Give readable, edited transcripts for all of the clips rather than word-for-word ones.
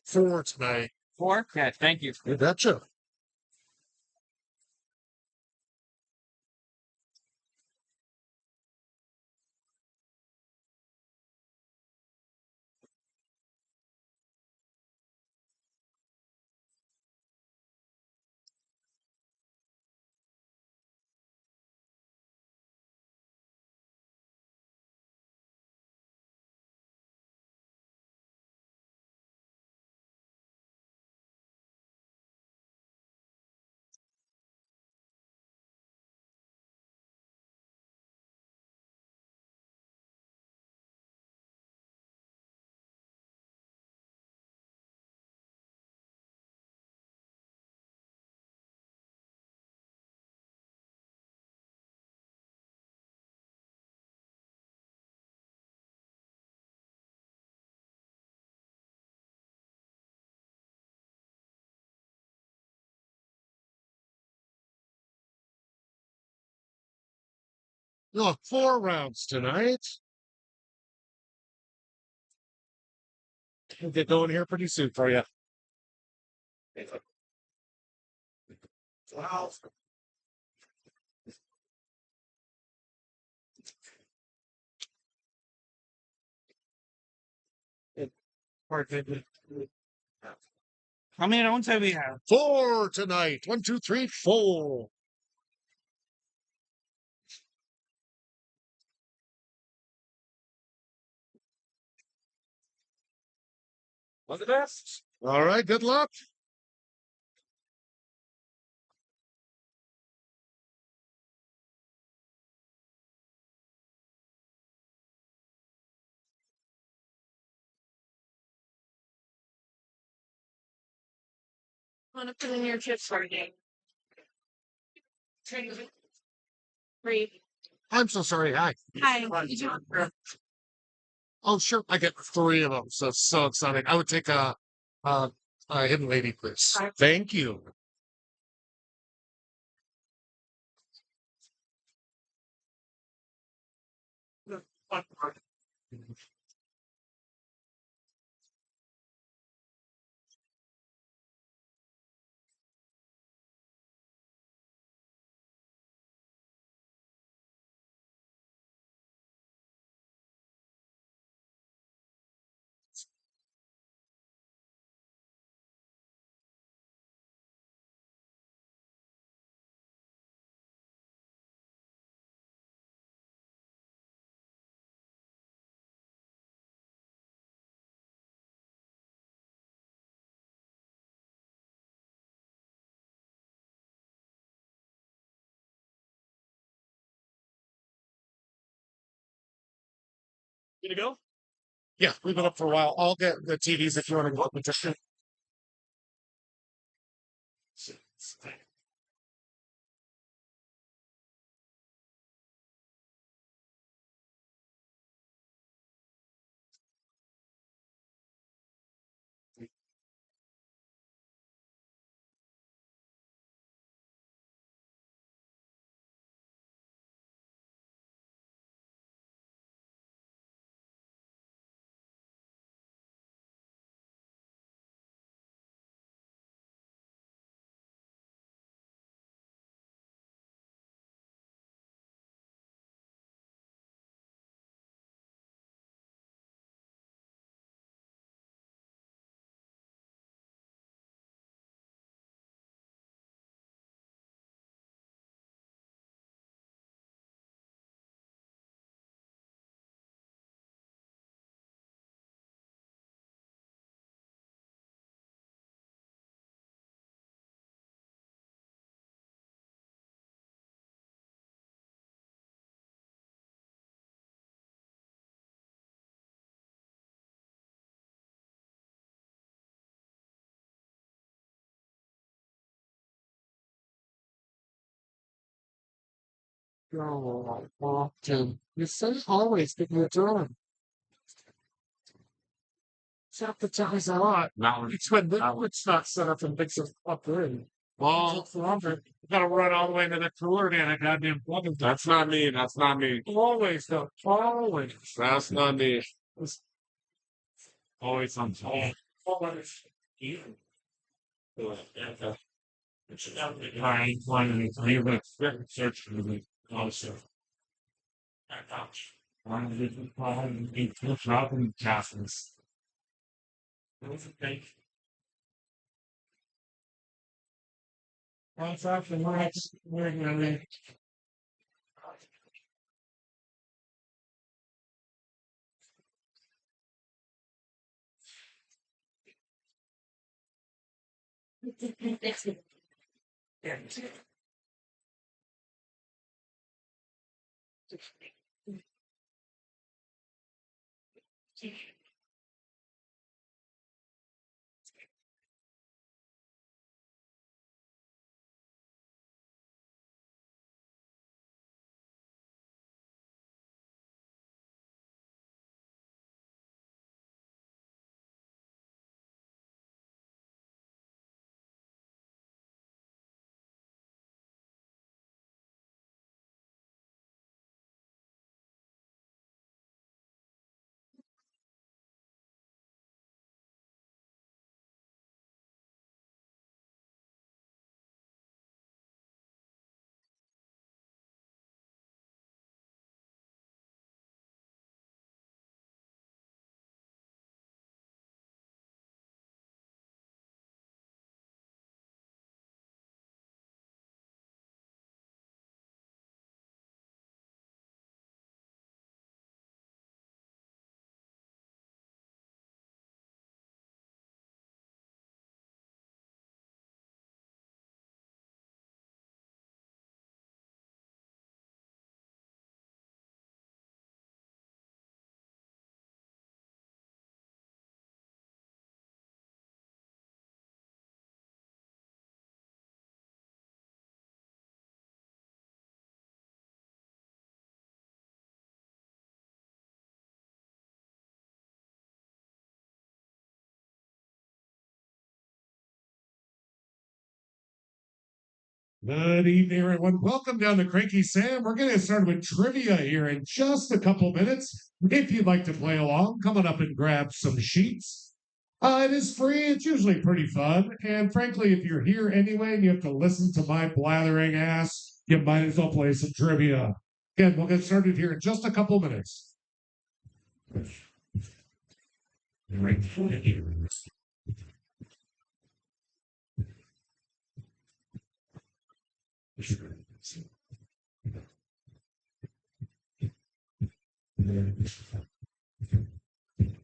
4 tonight. 4? Okay, thank you. You betcha. Look, 4 rounds tonight. We'll get going here pretty soon for you. Wow. How many rounds have we had? 4 tonight. 1, 2, 3, 4. All the best. All right, good luck. Want to put in your chips for game? Three. I'm so sorry. Hi. Hi. Did you Oh, sure. I get 3 of them. So exciting. I would take a hidden lady, please. Thank you. You to go? Yeah, we've been up for a while. I'll get the TVs if you want to go up with just. Oh, often. You say always that you're doing. Set the ties a lot. No. It's when the it's not set up and makes us up in. Well, it's longer. You gotta run all the way to the cooler and a goddamn plug. That's not me. That's not me. Always, though. Always. That's not me. It's Always on top. always. I finally leave it search for me also. One little problem in two traveling classes. What's up the next we're Good evening, everyone. Welcome down to Cranky Sam. We're going to get started with trivia here in just a couple minutes. If you'd like to play along, come on up and grab some sheets. It is free. It's usually pretty fun. And frankly, if you're here anyway and you have to listen to my blathering ass, you might as well play some trivia. Again, we'll get started here in just a couple minutes.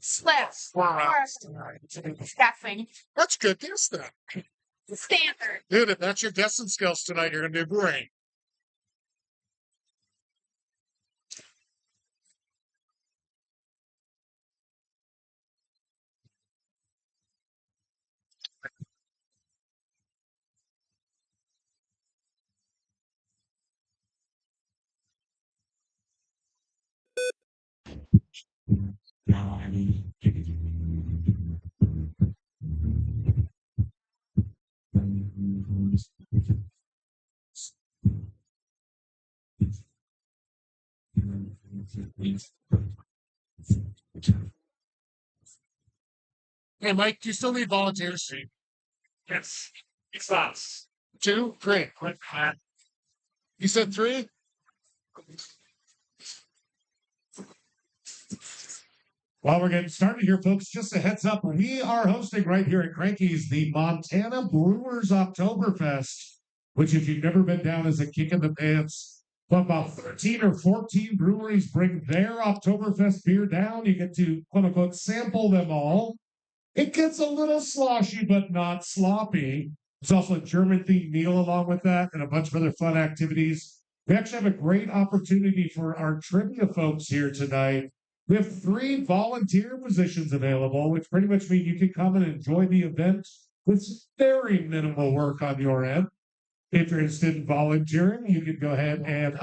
Slips. Stuffing. That's good. Guess that. Standard. Dude, if that's your guessing skills tonight, you're going to do great. Hey, Mike, do you still need volunteers? Yes. It's us. Two? Great. You said three? While we're getting started here, folks, just a heads up, we are hosting right here at Cranky's the Montana Brewers Oktoberfest, which if you've never been down is a kick in the pants. But about 13 or 14 breweries bring their Oktoberfest beer down. You get to, quote unquote, sample them all. It gets a little sloshy, but not sloppy. There's also a German themed meal along with that and a bunch of other fun activities. We actually have a great opportunity for our trivia folks here tonight. We have 3 volunteer positions available, which pretty much mean you can come and enjoy the event with very minimal work on your end. If you're interested in volunteering, you can go ahead and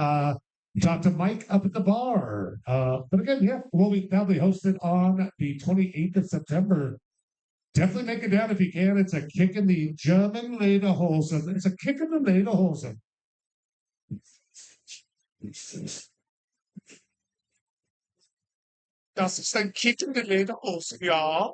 talk to Mike up at the bar. But again, yeah, that'll be hosted on the 28th of September. Definitely make it down if you can. It's a kick in the German Lederhosen. It's a kick in the Lederhosen. Das ist ein Kick in die Lederhose, ja.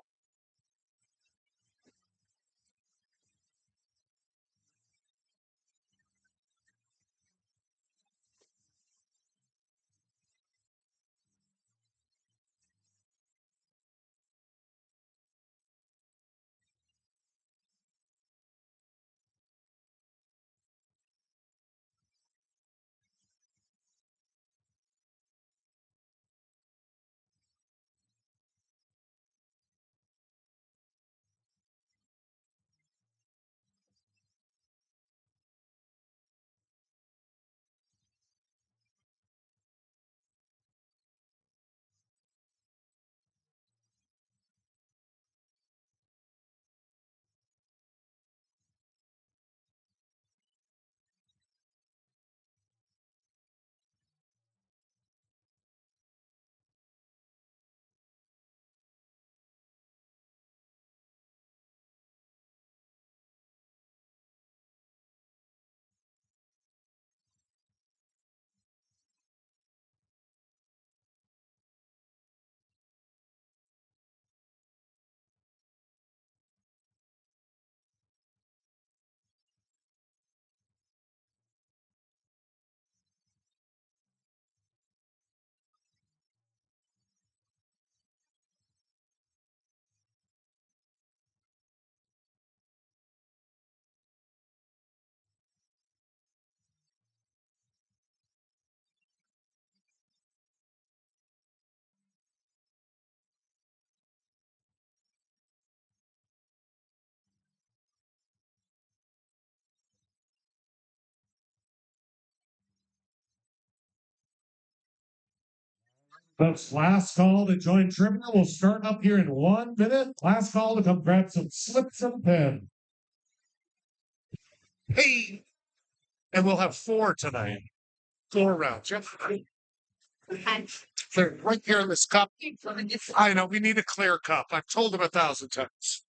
Folks, last call to join trivia. We'll start up here in 1 minute. Last call to come grab some slips and pen. Hey, and we'll have 4 tonight. 4 rounds. Yep. They're right here in this cup. I know we need a clear cup. I've told him 1,000 times.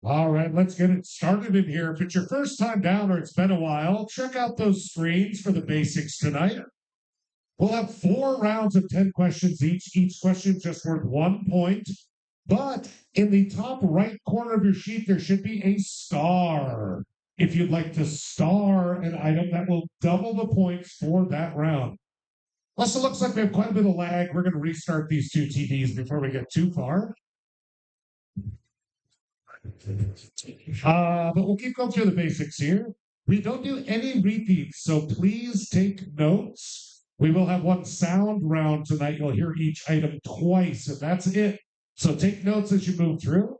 All right, let's get it started in here. If it's your first time down or it's been a while, check out those screens for the basics tonight. We'll have 4 rounds of 10 questions each. Each question just worth 1 point. But in the top right corner of your sheet, there should be a star. If you'd like to star an item, that will double the points for that round. Plus, it looks like we have quite a bit of lag. We're going to restart these 2 TDs before we get too far. But we'll keep going through the basics here. We don't do any repeats, so please take notes. We will have 1 sound round tonight. You'll hear each item twice, and that's it. So take notes as you move through.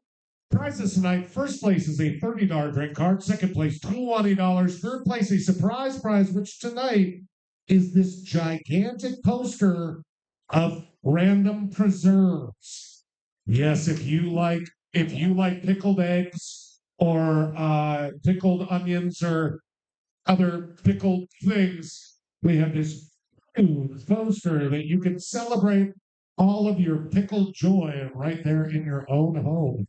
Prizes tonight. First place is a $30 drink card. Second place, $20. Third place, a surprise prize, which tonight is this gigantic poster of random preserves. Yes, if you like pickled eggs or pickled onions or other pickled things, we have this huge poster that you can celebrate all of your pickled joy right there in your own home.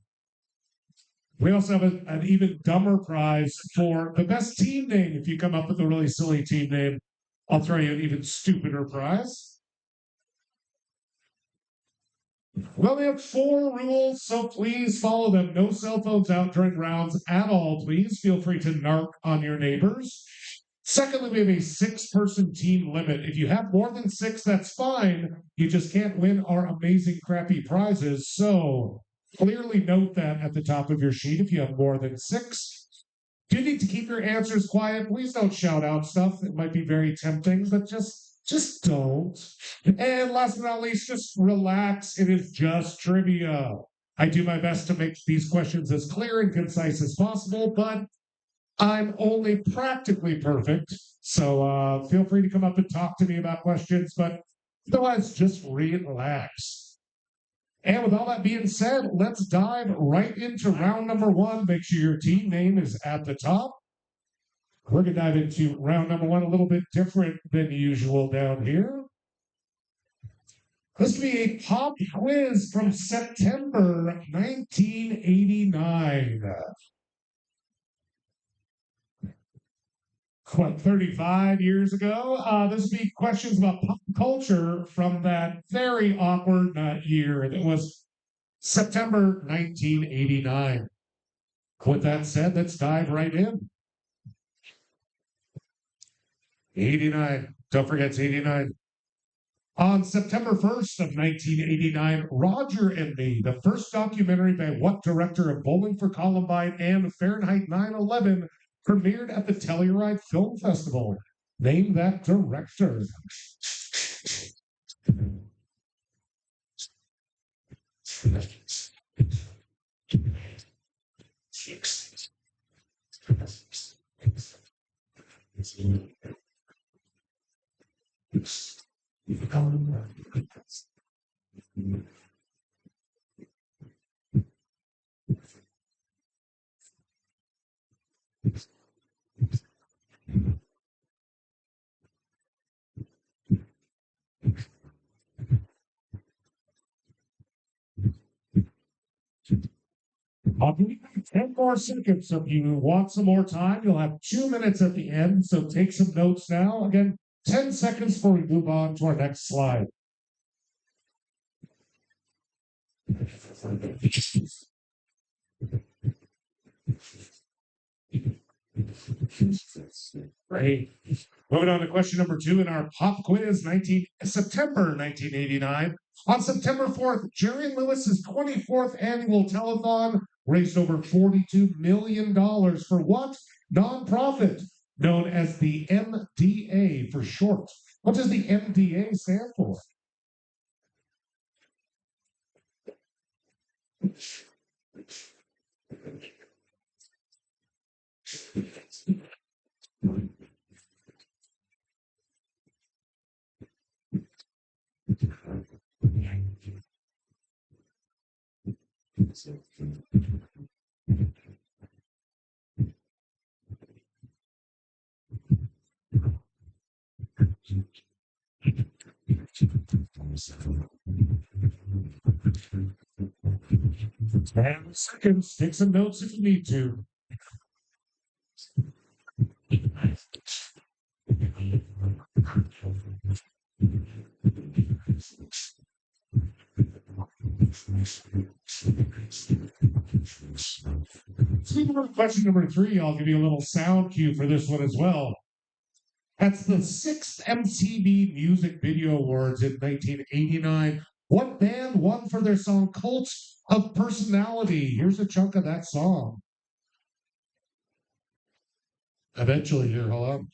We also have an even dumber prize for the best team name. If you come up with a really silly team name, I'll throw you an even stupider prize. We only have 4 rules, so please follow them. No cell phones out during rounds at all, please. Feel free to narc on your neighbors. Secondly, we have a 6-person team limit. If you have more than 6, that's fine. You just can't win our amazing crappy prizes. So clearly note that at the top of your sheet if you have more than 6. Do you need to keep your answers quiet? Please don't shout out stuff. It might be very tempting, but just don't. And last but not least, just relax. It is just trivia. I do my best to make these questions as clear and concise as possible, but I'm only practically perfect. So feel free to come up and talk to me about questions, but otherwise, just relax. And with all that being said, let's dive right into round number 1. Make sure your team name is at the top. We're going to dive into round number 1 a little bit different than usual down here. This will be a pop quiz from September 1989. What, 35 years ago? This will be questions about pop culture from that very awkward year. That was September 1989. With that said, let's dive right in. 89. Don't forget it's 89. On September 1st of 1989, Roger and Me, the first documentary by what director of Bowling for Columbine and Fahrenheit 9/11, premiered at the Telluride Film Festival. Name that director. I'll give you 10 more seconds. If you want some more time, you'll have 2 minutes at the end. So take some notes now. Again, 10 seconds before we move on to our next slide. Great. Moving on to question number 2 in our pop quiz, September 1989. On September 4th, Jerry Lewis's 24th annual telethon raised over $42 million for what nonprofit known as the MDA for short? What does the MDA stand for? And seconds, take some notes if you need to. Question number 3, I'll give you a little sound cue for this one as well. That's the 6th MTV Music Video Awards in 1989. What band won for their song Cult of Personality? Here's a chunk of that song. Eventually, here, hold on.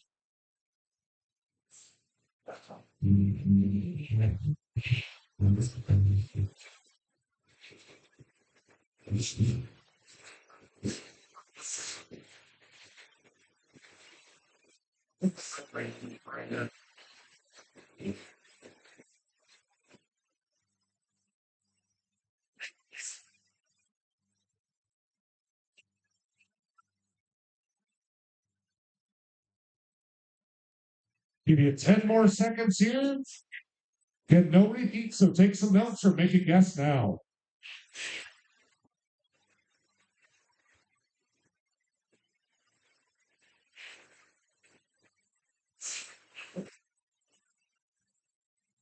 Give you 10 more seconds here. Get no repeat, so take some notes or make a guess now.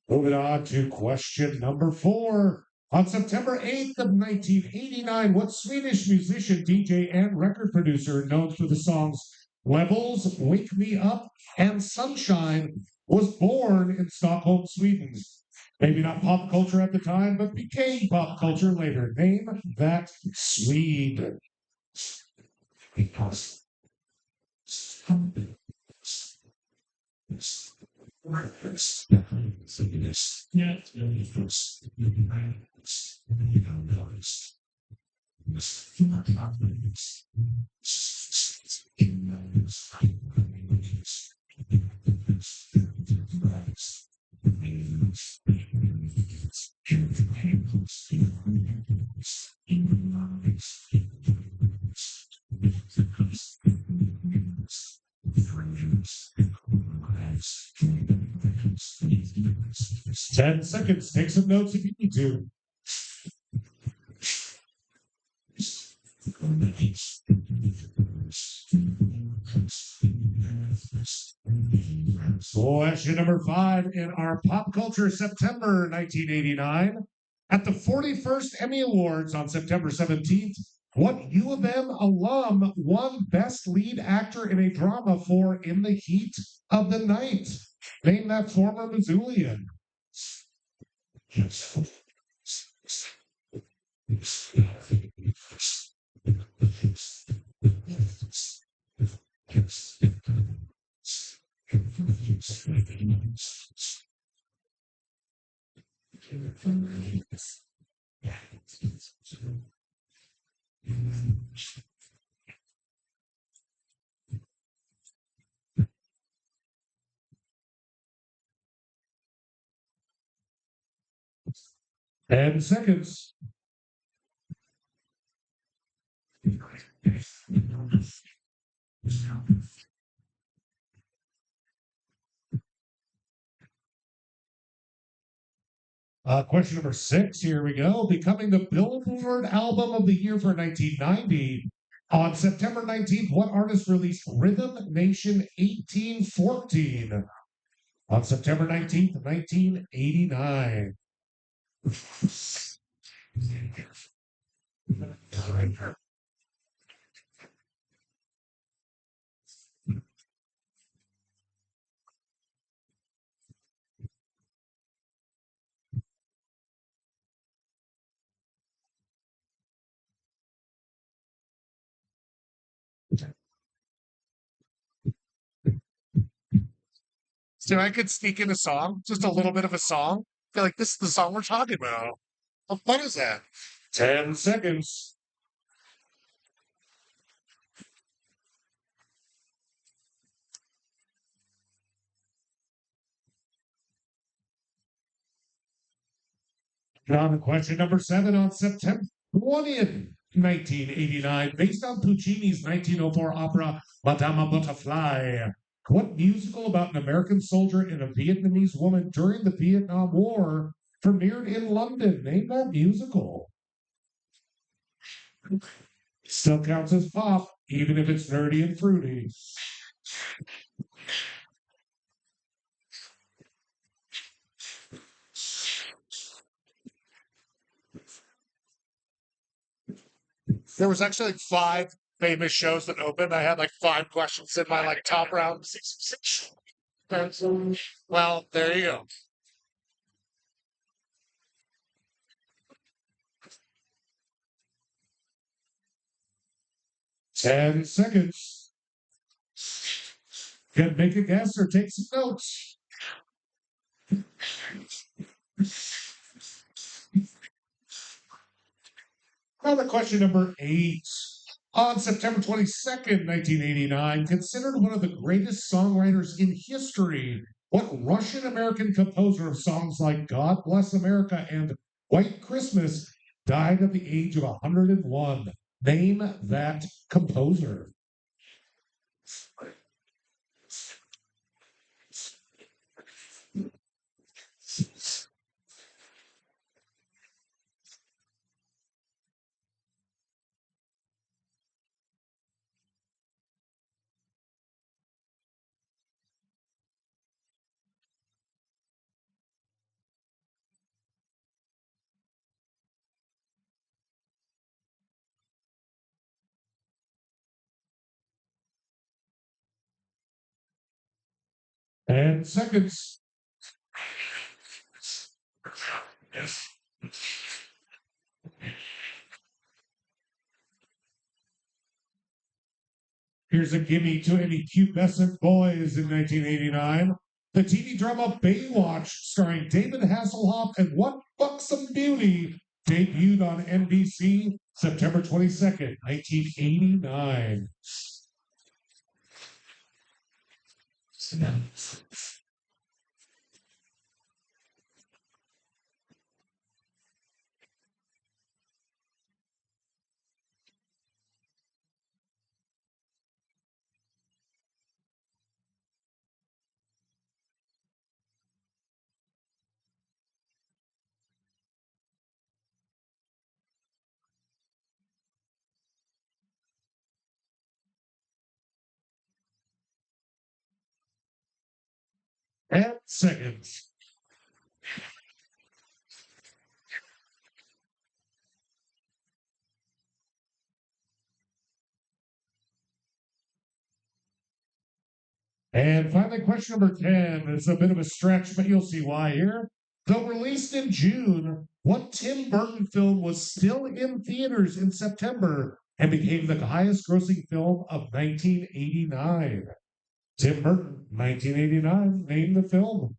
Moving on to question number 4. On September 8th of 1989, what Swedish musician, DJ, and record producer known for the songs Levels, Wake Me Up, and Sunshine was born in Stockholm, Sweden? Maybe not pop culture at the time, but became pop culture later. Name that Swede. Ten seconds. Take some notes if you need to. Question number 5 in our pop culture September 1989. At the 41st Emmy Awards on September 17th, what U of M alum won Best Lead Actor in a Drama for In the Heat of the Night? Name that former Missoulian. Ten seconds. Question number 6, here we go. Becoming the Billboard Album of the Year for 1990. On September 19th, what artist released Rhythm Nation 1814? On September 19th, 1989. So I could sneak in a song, just a little bit of a song. I feel like this is the song we're talking about. How fun is that? 10 seconds. On question number 7 on September 20th, 1989, based on Puccini's 1904 opera Madama Butterfly. What musical about an American soldier and a Vietnamese woman during the Vietnam War premiered in London? Name that musical. Still counts as pop, even if it's nerdy and fruity. There was actually like 5 famous shows that opened. I had like 5 questions in my like top round. Well, there you go. 10 seconds. Can make a guess or take some notes. Now the question number 8. On September 22nd, 1989, considered one of the greatest songwriters in history, what Russian-American composer of songs like God Bless America and White Christmas died at the age of 101? Name that composer. And seconds. Yes. Here's a gimme to any pubescent boys in 1989. The TV drama Baywatch, starring David Hasselhoff and What Buxom Beauty, debuted on NBC September 22nd, 1989. And seconds. And finally, question number 10 is a bit of a stretch, but you'll see why here. Though released in June, what Tim Burton film was still in theaters in September and became the highest grossing film of 1989? Tim Burton, 1989, name the film.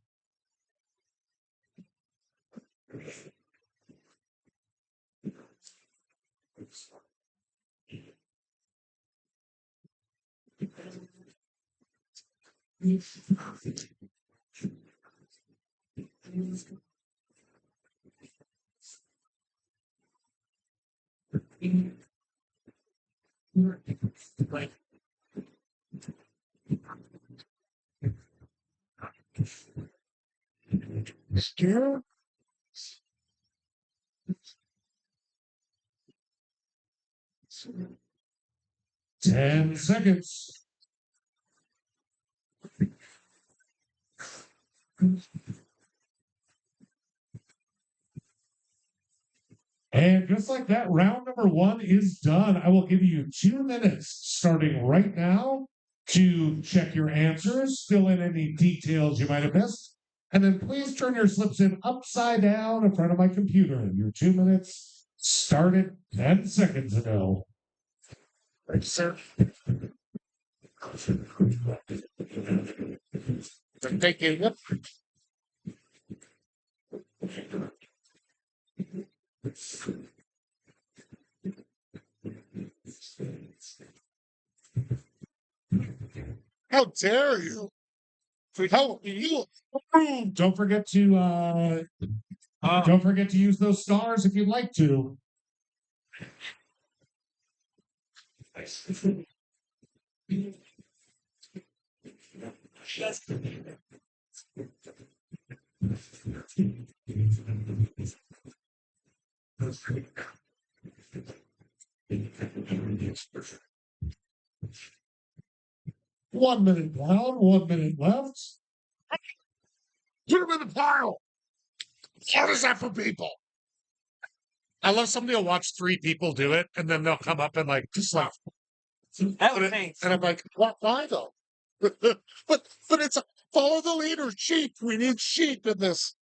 Sure. 10 seconds. And just like that, round number 1 is done. I will give you 2 minutes starting right now to check your answers, fill in any details you might have missed, and then please turn your slips in upside down in front of my computer. Your 2 minutes started 10 seconds ago. Thanks, sir. Thank you. How dare you? How you? Don't forget to don't forget to use those stars if you'd like to. One minute down, 1 minute left. Put him in the pile. What is that for people? I love somebody will watch 3 people do it, and then they'll come up and like just like That was nice. and I'm like, what? Why though? but it's follow the leader, sheep. We need sheep in this.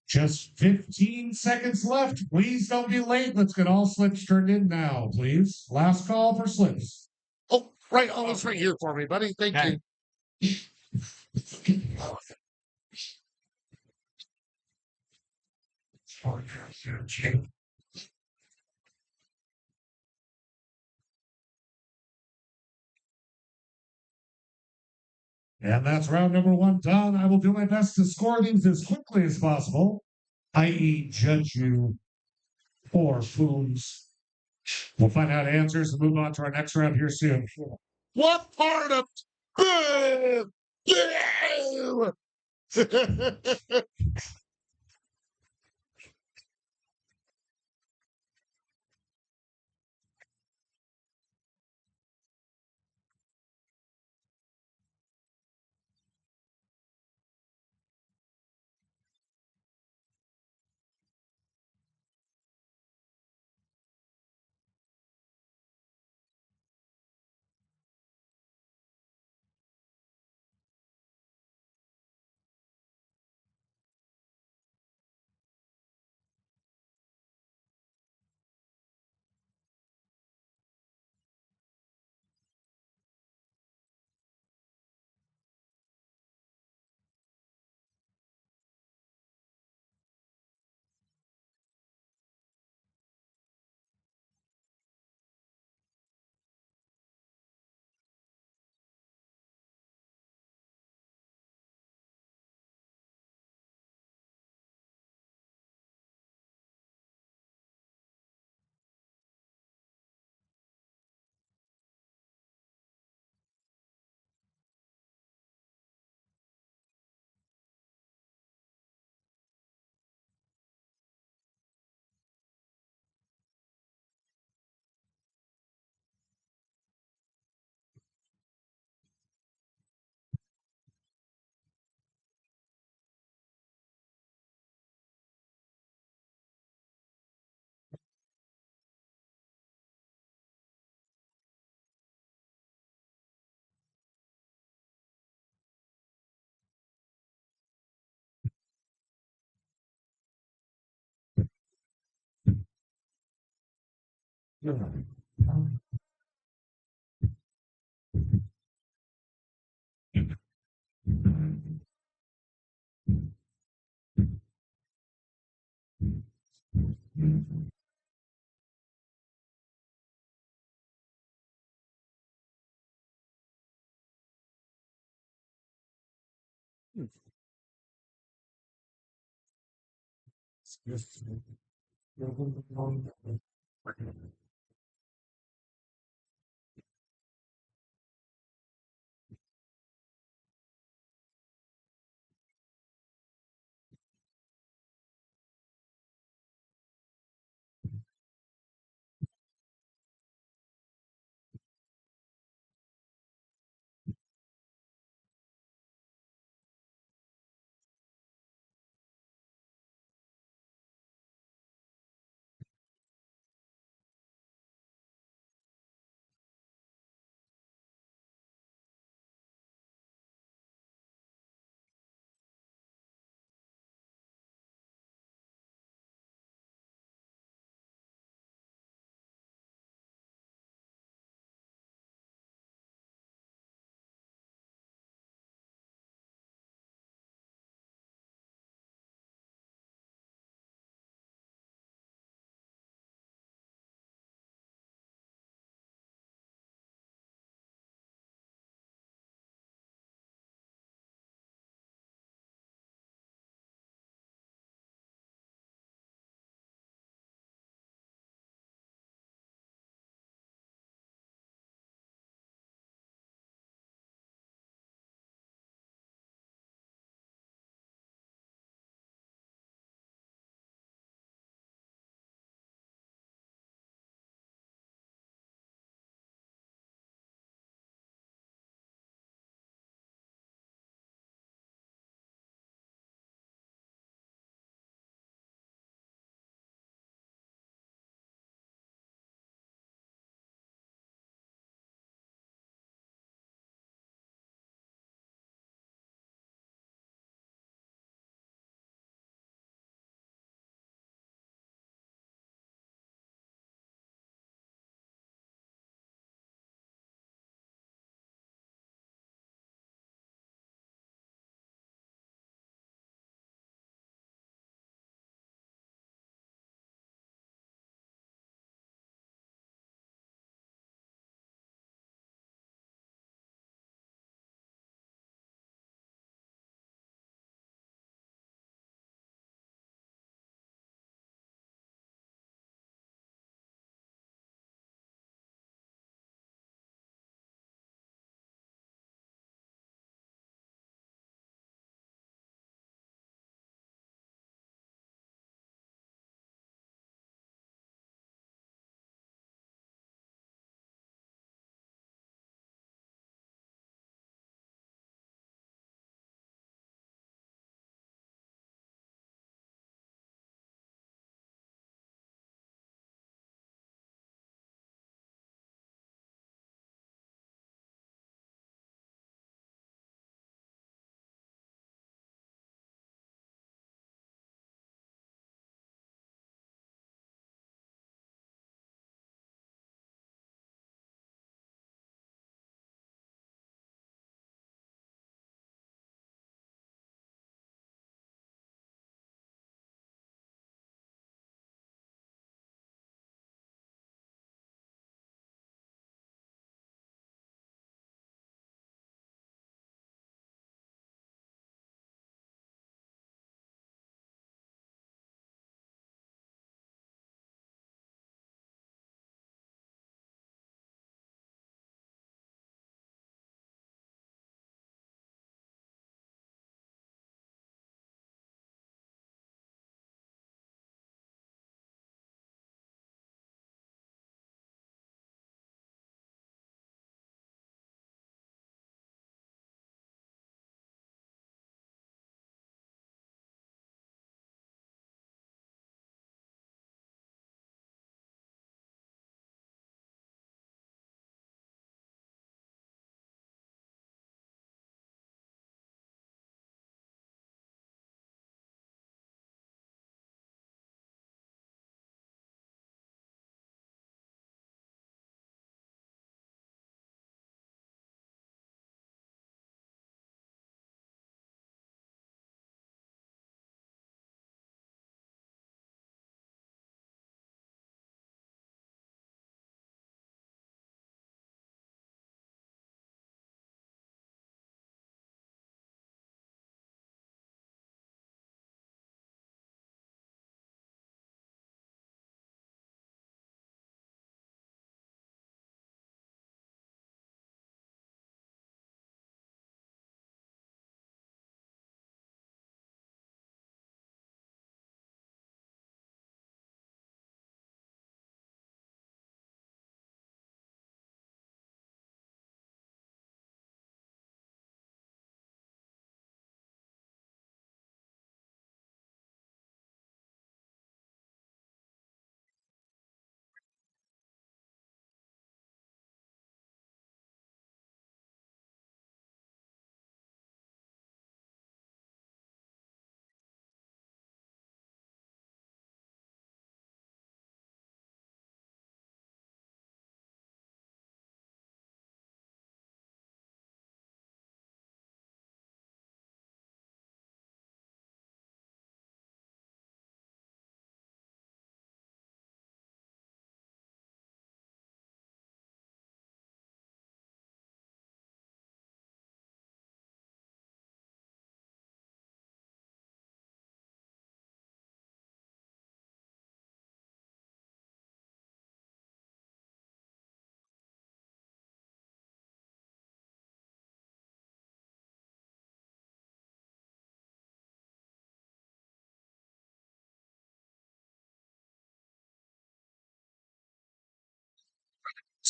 Just 15 seconds left. Please don't be late. Let's get all slips turned in now, please. Last call for slips. Oh, right. Oh, it's right here for me, buddy. Thank you. And that's round number 1 done. I will do my best to score these as quickly as possible, i.e., judge you for fools. We'll find out answers and move on to our next round here soon. What part of boo? Boo!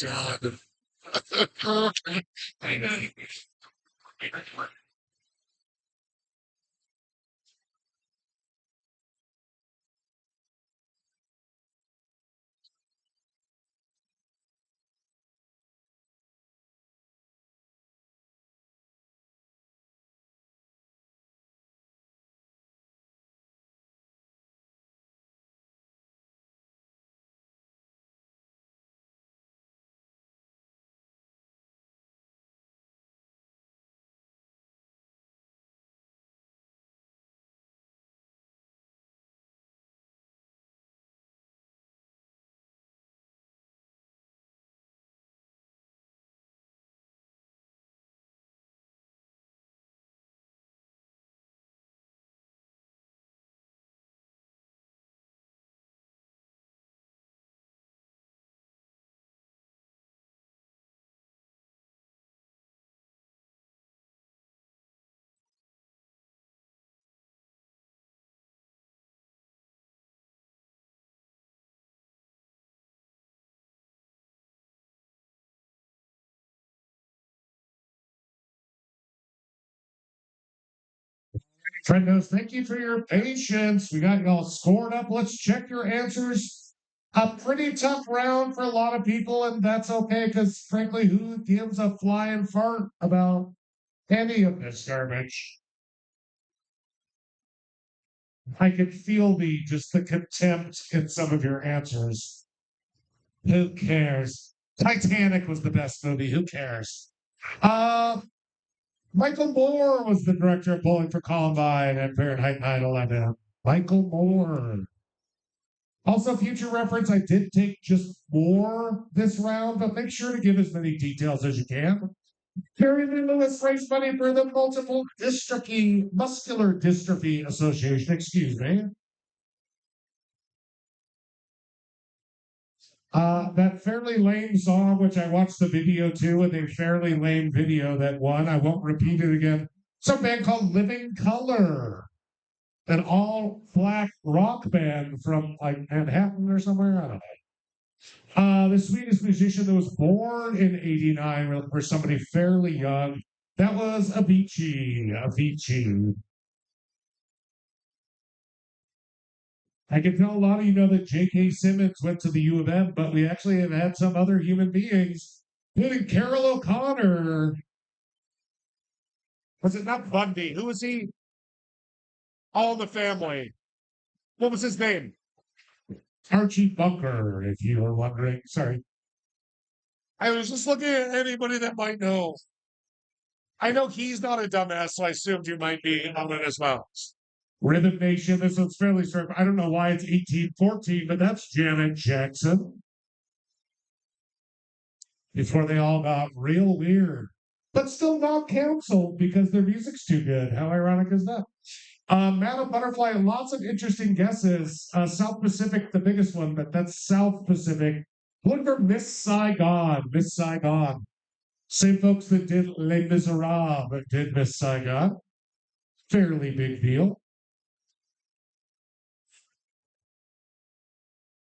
God. I know. Trendos, thank you for your patience. We got y'all scored up. Let's check your answers. A pretty tough round for a lot of people, and that's okay because, frankly, who gives a flying fart about any of this garbage? I could feel the contempt in some of your answers. Who cares? Titanic was the best movie. Who cares? Uh, Michael Moore was the director of Bowling for Columbine and Fahrenheit 9/11. Michael Moore. Also, future reference, I did take just more this round, but make sure to give as many details as you can. Terry Lee Lewis raised money for the Multiple Dystrophy, Muscular Dystrophy Association, excuse me. That Fairly Lame song, which I watched the video to, and a fairly lame video that won. I won't repeat it again. Some band called Living Color, an all black rock band from like Manhattan or somewhere. I don't know. The Swedish musician that was born in '89 for somebody fairly young. That was Avicii. Avicii. I can tell a lot of you know that J.K. Simmons went to the U of M, but we actually have had some other human beings, including Carol O'Connor. Was it not Bundy? Who was he? All in the Family. What was his name? Archie Bunker, if you were wondering. Sorry. I was just looking at anybody that might know. I know he's not a dumbass, so I assumed you might be on it as well. Rhythm Nation, this one's fairly short. I don't know why it's 1814, but that's Janet Jackson. Before they all got real weird, but still not canceled because their music's too good. How ironic is that? Madam Butterfly, lots of interesting guesses. South Pacific, the biggest one, but that's South Pacific. Look for Miss Saigon. Miss Saigon. Same folks that did Les Miserables did Miss Saigon. Fairly big deal.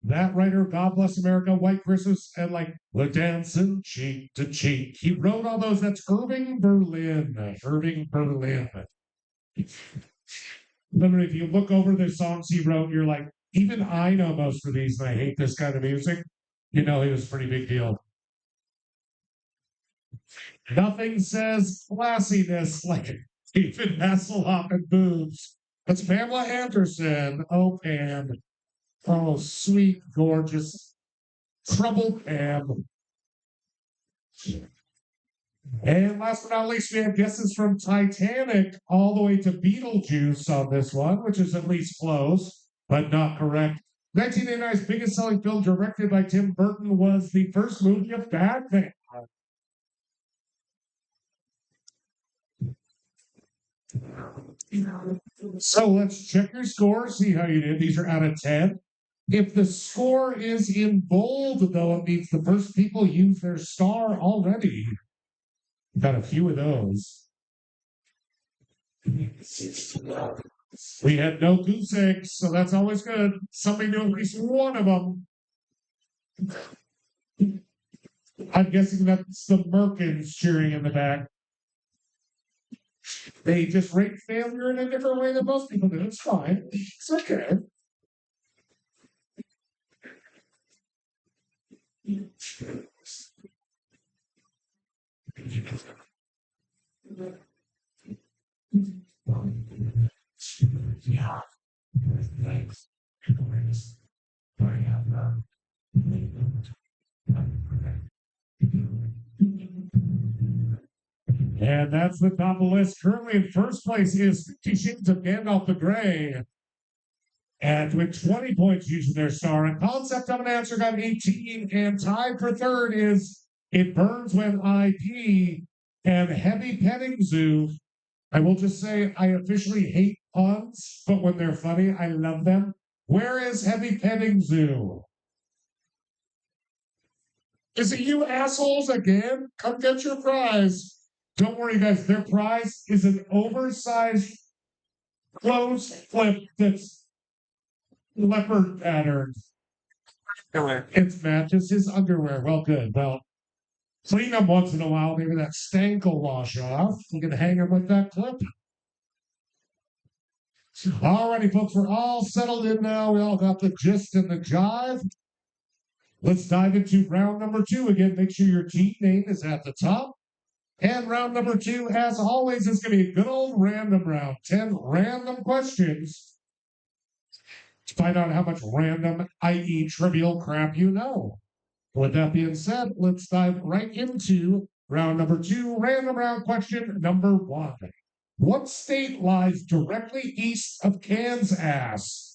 That writer, God Bless America, White Christmas, and like We're Dancing Cheek to Cheek. He wrote all those. That's Irving Berlin. Irving Berlin. Literally, if you look over the songs he wrote, you're like, even I know most of these, and I hate this kind of music. You know, he was a pretty big deal. Nothing says classiness like David Hasselhoff and boobs. That's Pamela Anderson. Oh, Pam. Oh, sweet, gorgeous, troubled Pam. And last but not least, we have guesses from Titanic all the way to Beetlejuice on this one, which is at least close, but not correct. 1989's biggest selling film, directed by Tim Burton, was the first movie of Batman. So let's check your score, see how you did. These are out of 10. If the score is in bold, though, it means the first people use their star already. Got a few of those. We had no goose eggs, so that's always good. Somebody knew at least one of them. I'm guessing that's the Merkins cheering in the back. They just rate failure in a different way than most people do. It's fine. It's okay. Yeah. And that's the top of the list. Currently in first place is 50 Shades of Gandalf the Grey. And with 20 points using their star, and Concept of an Answer got 18, and tied for third is It Burns When I Pee and Heavy Petting Zoo. I will just say I officially hate puns, but when they're funny, I love them. Where is Heavy Petting Zoo? Is it you assholes again? Come get your prize. Don't worry, guys. Their prize is an oversized clothes flip that's leopard pattern. It matches his underwear. Well, good. Well, clean them once in a while. Maybe that stank will wash off. You can hang them with that clip. Alrighty, folks, we're all settled in now. We all got the gist and the jive. Let's dive into round number 2. Again, make sure your team name is at the top. And round number 2, as always, is going to be a good old random round. 10 random questions to find out how much random, i.e. trivial crap you know. With that being said, let's dive right into round number 2, random round question number 1. What state lies directly east of Kansas?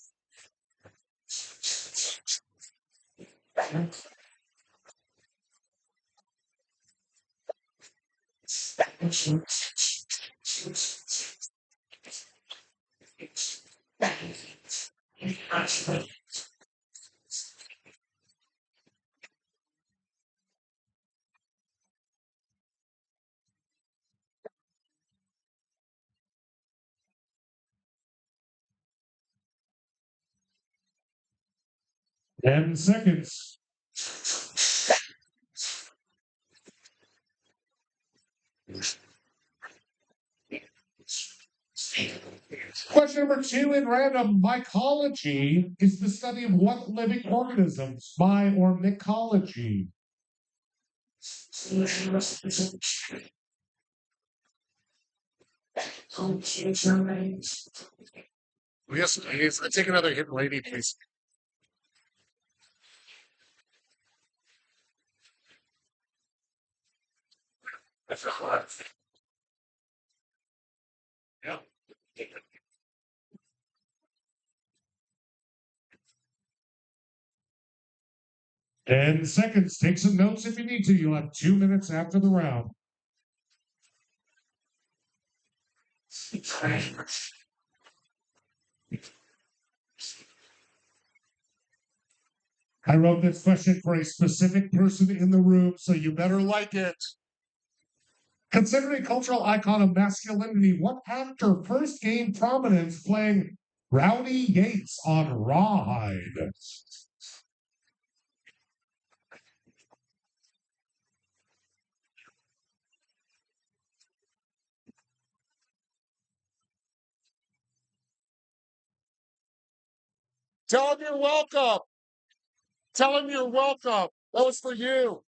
Ten seconds. Question number 2 in random. Mycology is the study of what living organisms? My or mycology? Yes, please. I take another hit, lady, please. Yeah. 10 seconds. Take some notes if you need to. You'll have 2 minutes after the round. I wrote this question for a specific person in the room, so you better like it. Considered a cultural icon of masculinity, what actor first gained prominence playing Rowdy Yates on Rawhide? Tell him you're welcome. Tell him you're welcome. That was for you.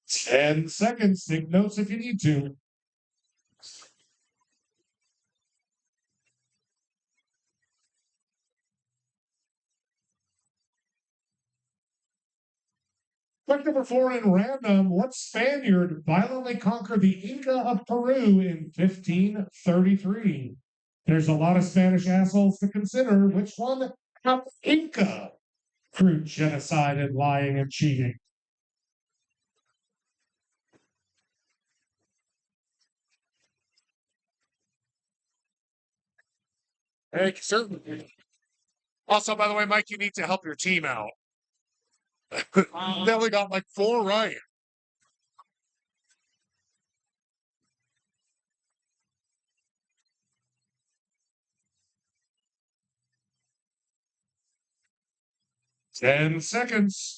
Ten seconds. Take notes if you need to. Question number 4 in random. What Spaniard violently conquered the Inca of Peru in 1533? There's a lot of Spanish assholes to consider. Which one have Inca through genocide and lying and cheating? Hey, certainly. Also, by the way, Mike, you need to help your team out. They only got like 4 right. 10 seconds.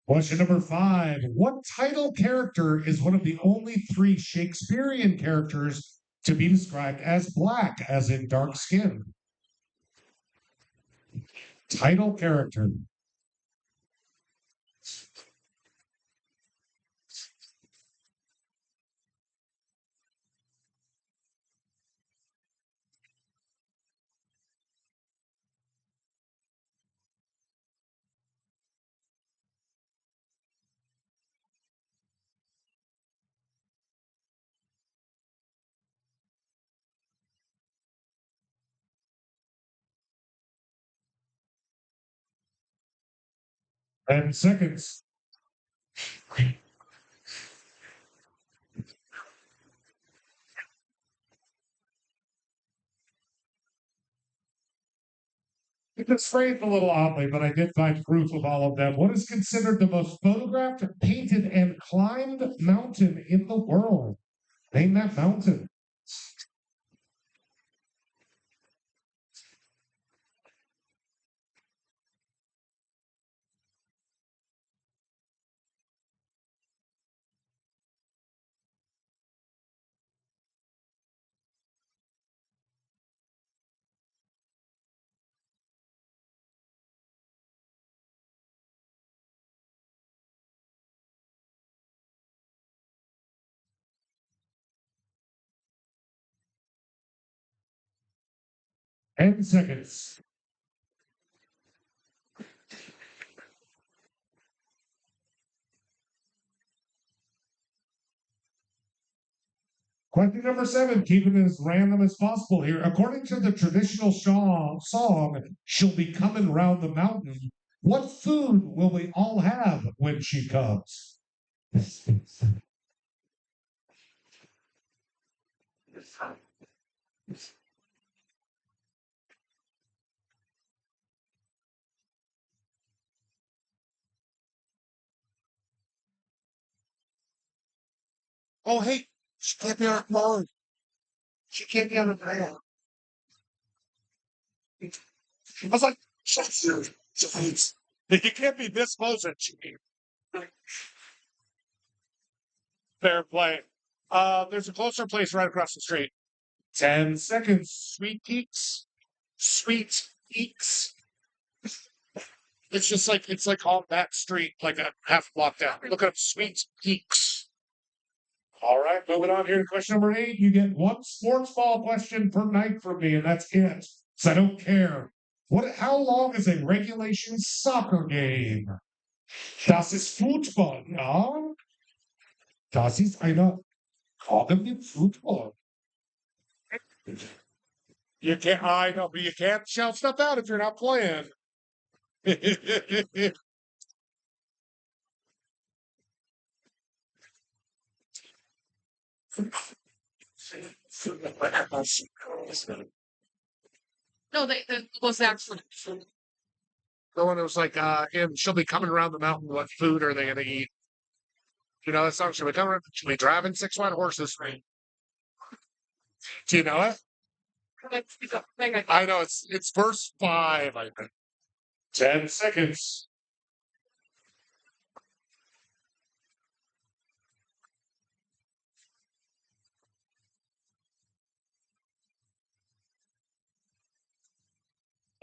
Question number 5. What title character is one of the only 3 Shakespearean characters to be described as black, as in dark skin? Title character. And seconds. It's phrased a little oddly, but I did find proof of all of them. What is considered the most photographed, painted, and climbed mountain in the world? Name that mountain. And seconds. Question number 7, keeping it as random as possible here. According to the traditional song, She'll Be Coming Round the Mountain, what food will we all have when she comes? Oh, hey, she can't be on her phone. She can't be on the phone. I was like, shut your face. You can't be this close at you. Fair play. There's a closer place right across the street. 10 seconds. Sweet Peaks. Sweet Peaks. It's like on that street, like a half block down. Look up Sweet Peaks. All right, moving on here to question number 8. You get one sports ball question per night from me, and that's it. So I don't care. How long is a regulation soccer game? Das ist Football, ja? Das ist eine cognitive football. You can't, I know, but you can't shout stuff out if you're not playing. No, that was actually. The one that was like, and she'll be coming around the mountain. What food are they going to eat? You know that song? She'll be driving 6 white horses. Do you know it? I know it's verse 5, I think. 10 seconds.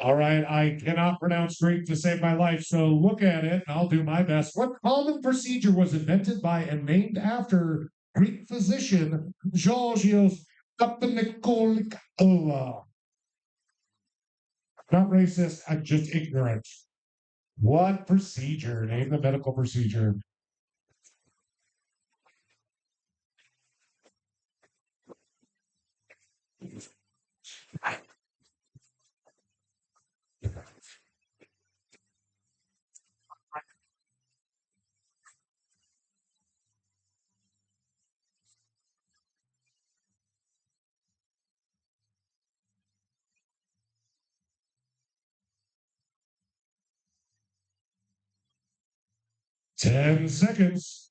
All right, I cannot pronounce Greek to save my life, so look at it and I'll do my best. What common procedure was invented by and named after Greek physician Georgios Papanikolaou? Not racist, I'm just ignorant. What procedure? Name the medical procedure. 10 seconds.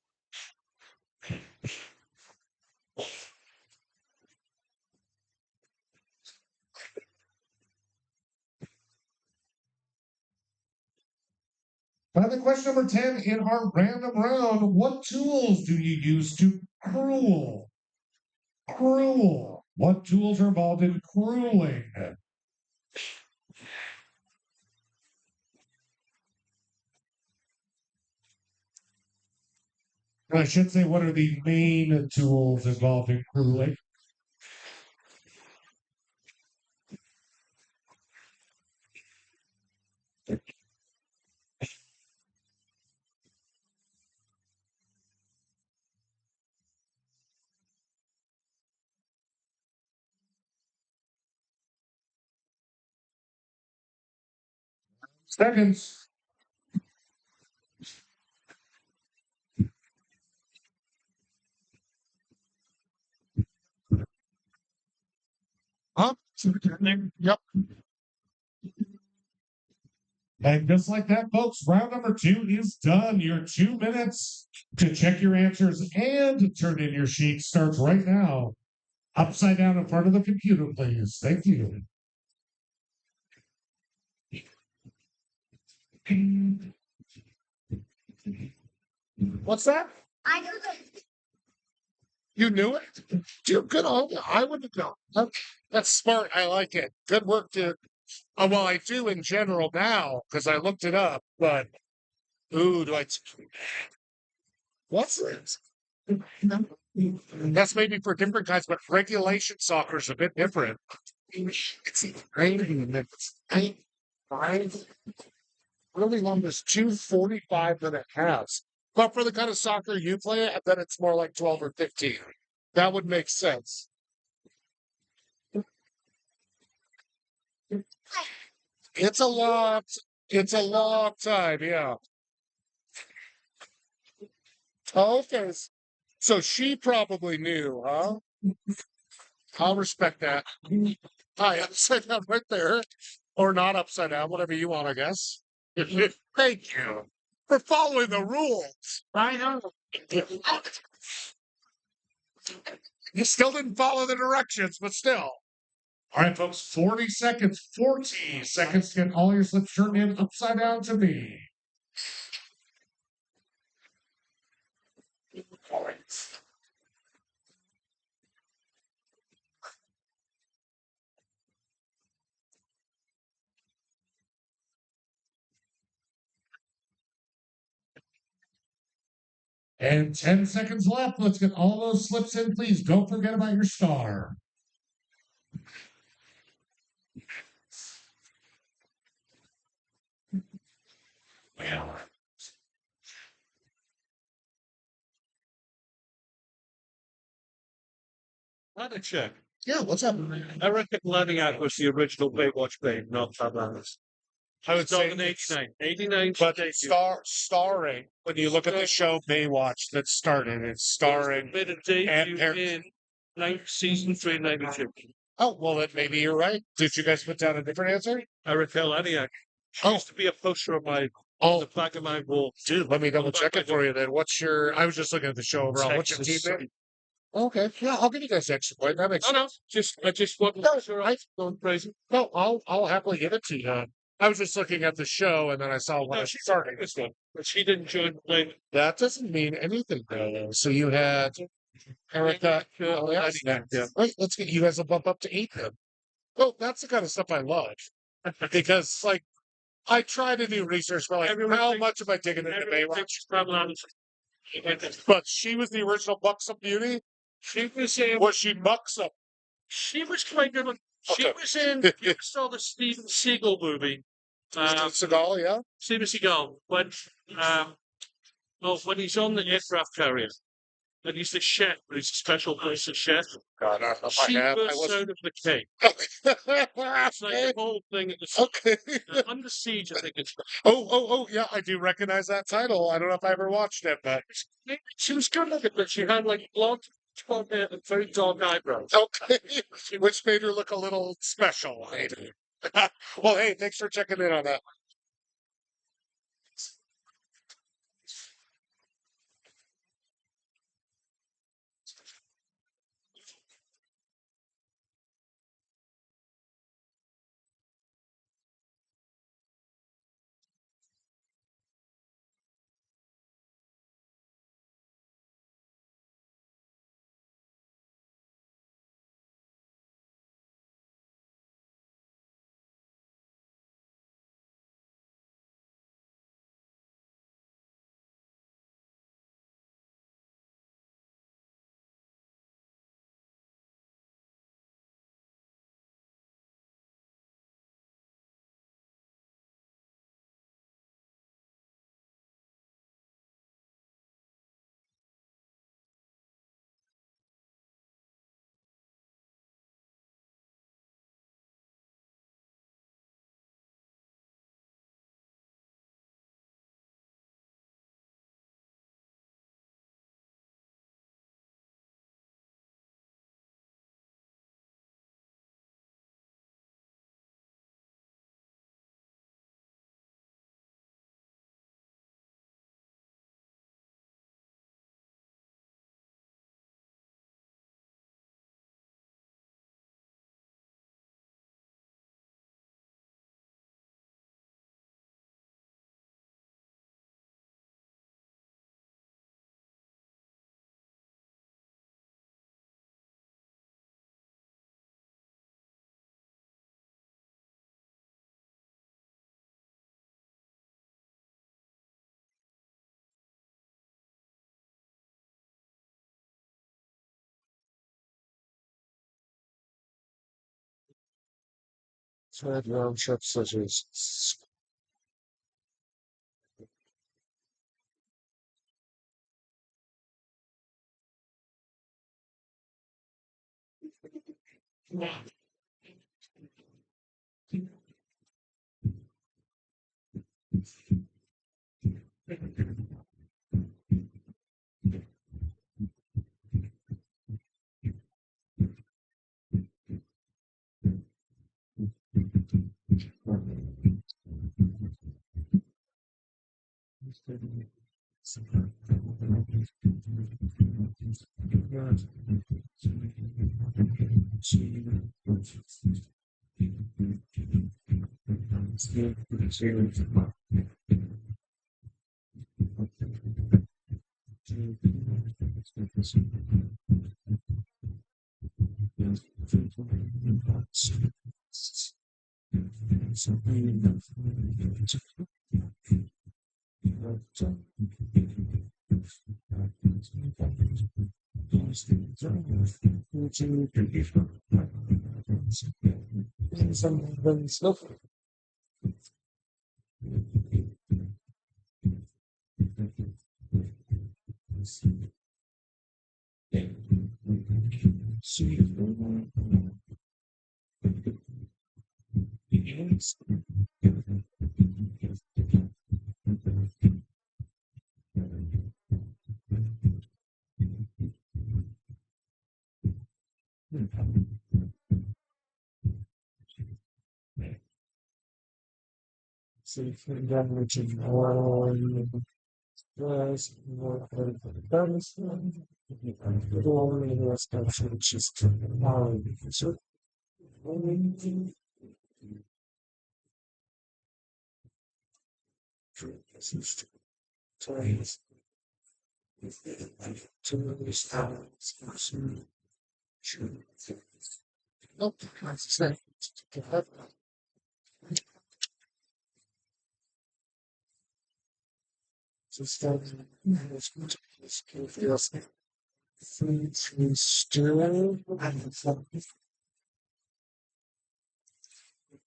Now the question number 10 in our random round, what tools do you use to cruel? Cruel. What tools are involved in crueling? I should say, what are the main tools involved in crueling? Seconds. Up. Yep. And just like that, folks, round number 2 is done. Your 2 minutes to check your answers and turn in your sheet starts right now. Upside down in front of the computer, please. Thank you. What's that? I know that. You knew it? Dude, good on you. I wouldn't know. That's smart. I like it. Good work, dude. Well, I do in general now because I looked it up, but ooh, what's this? That's maybe for different guys, but regulation soccer is a bit different. It's raining. It's 5 really long as 2:45 halves. But for the kind of soccer you play, I bet it's more like 12 or 15. That would make sense. It's a long time, yeah. Okay. So she probably knew, huh? I'll respect that. Hi, upside down right there. Or not upside down, whatever you want, I guess. Thank you for following the rules. I know. You still didn't follow the directions, but still. All right, folks, 40 seconds, 40 seconds to get all your slips turned in upside down to me. All right. And 10 seconds left. Let's get all those slips in, please. Don't forget about your star. Well, I had a check. yeah, what's up? I reckon Laniak was the original Baywatch babe, not Tabanis. I would Started say in 89. 89. but starring, when you look at the show Baywatch that started, it's starring. Made a and debut in season 3, 92. Oh, well, then maybe you're right. Did you guys put down a different answer? Eric Laniak. She Oh. used to be a poster of my Oh, the back of my wall. dude, let me double check it for you then. I was just looking at the show overall. What's your Texas team name? City. Okay, yeah, I'll give you guys extra point. That makes Oh no, sense. I just wasn't No, sure. I- I was going crazy. No, I'll happily give it to you. I was just looking at the show and then I saw when No, it she started. this one, but she didn't join later. That doesn't mean anything, though. So you had Erica. Oh, yeah. Yeah. Wait, let's get you guys a bump up to 8 then. Oh, that's the kind of stuff I love. Because, like, I try to do research for, like, Everyone how thinks- much am I digging into Everyone Baywatch? thinks Babylon But she was the original Buxom Beauty. She was Was she Buxom? she was quite good. She Okay. was in. You saw the Steven Seagal movie. Seagal, yeah. Steven Seagal when he's on the aircraft carrier and he's the chef, but he's a special person chef. God, I don't know if She I have. I bursts wasn't. out of the cake. It's like the whole thing at the Okay. Under Siege. I think it's. Oh, yeah, I do recognize that title. I don't know if I ever watched it, but She was good looking, but she had like blonde hair and very dark eyebrows. okay, which made her look a little special. Maybe. Well, hey, thanks for checking in on that. Tried round trips such as some stuff. So damage in one plus more bonus. The only was captured just so times to start. Nope, that's it. So start free stir and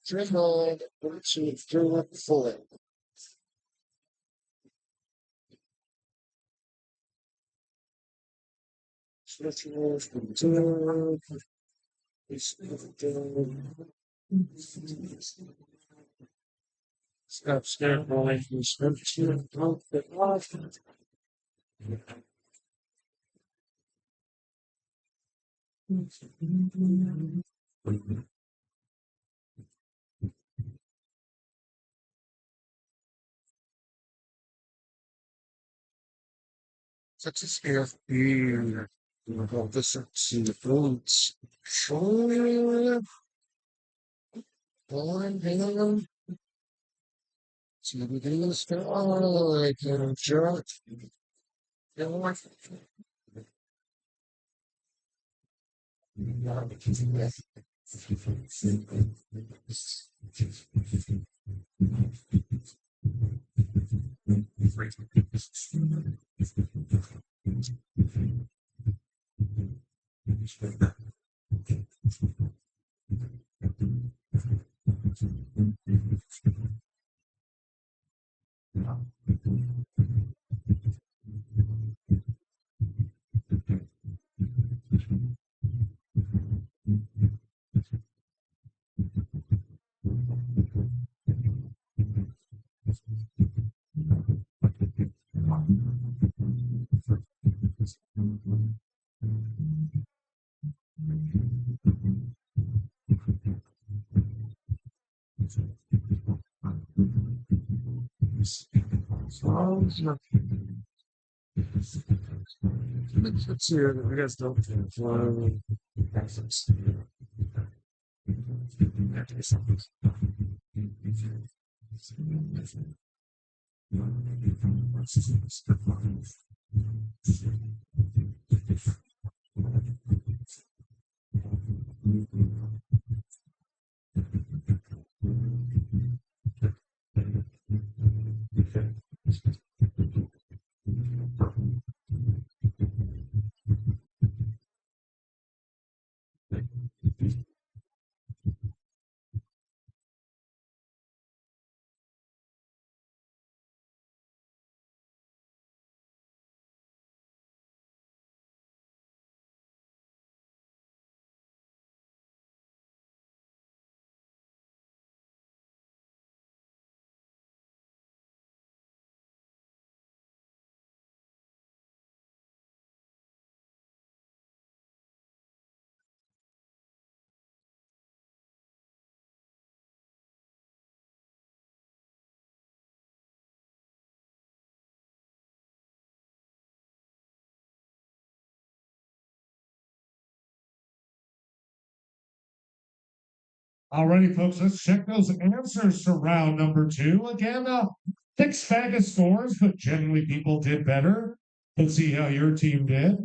dribble to through it fully. Switch rules from two. Stop stare boy from scripture. Don't get lost. Such a scare fear. About this to the boots. Sure. Born him. So we do this like a jerk. Let's see. I guess don't. Alrighty, folks, let's check those answers for round number 2. Again, mixed bag of scores, but generally people did better. Let's see how your team did.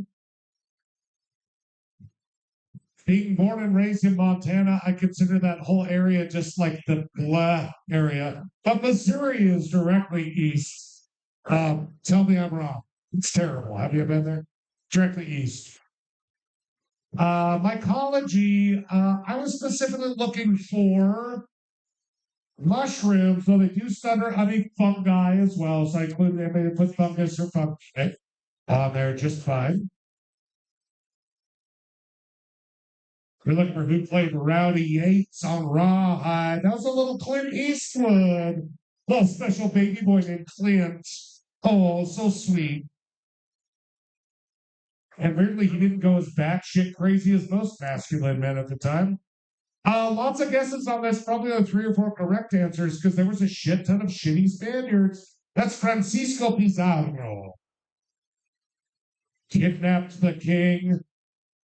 Being born and raised in Montana, I consider that whole area just like the blah area. But Missouri is directly east. Tell me I'm wrong. It's terrible. Have you been there? Directly east. Mycology, I was specifically looking for mushrooms, though they do stutter honey fungi as well. So I included them and put fungus or fungi on there just fine. We're looking for who played Rowdy Yates on Rawhide. That was a little Clint Eastwood. Little special baby boy named Clint. Oh, so sweet. And weirdly, he didn't go as batshit crazy as most masculine men at the time. Lots of guesses on this, probably on 3 or 4 correct answers, because there was a shit ton of shitty Spaniards. That's Francisco Pizarro. Kidnapped the king,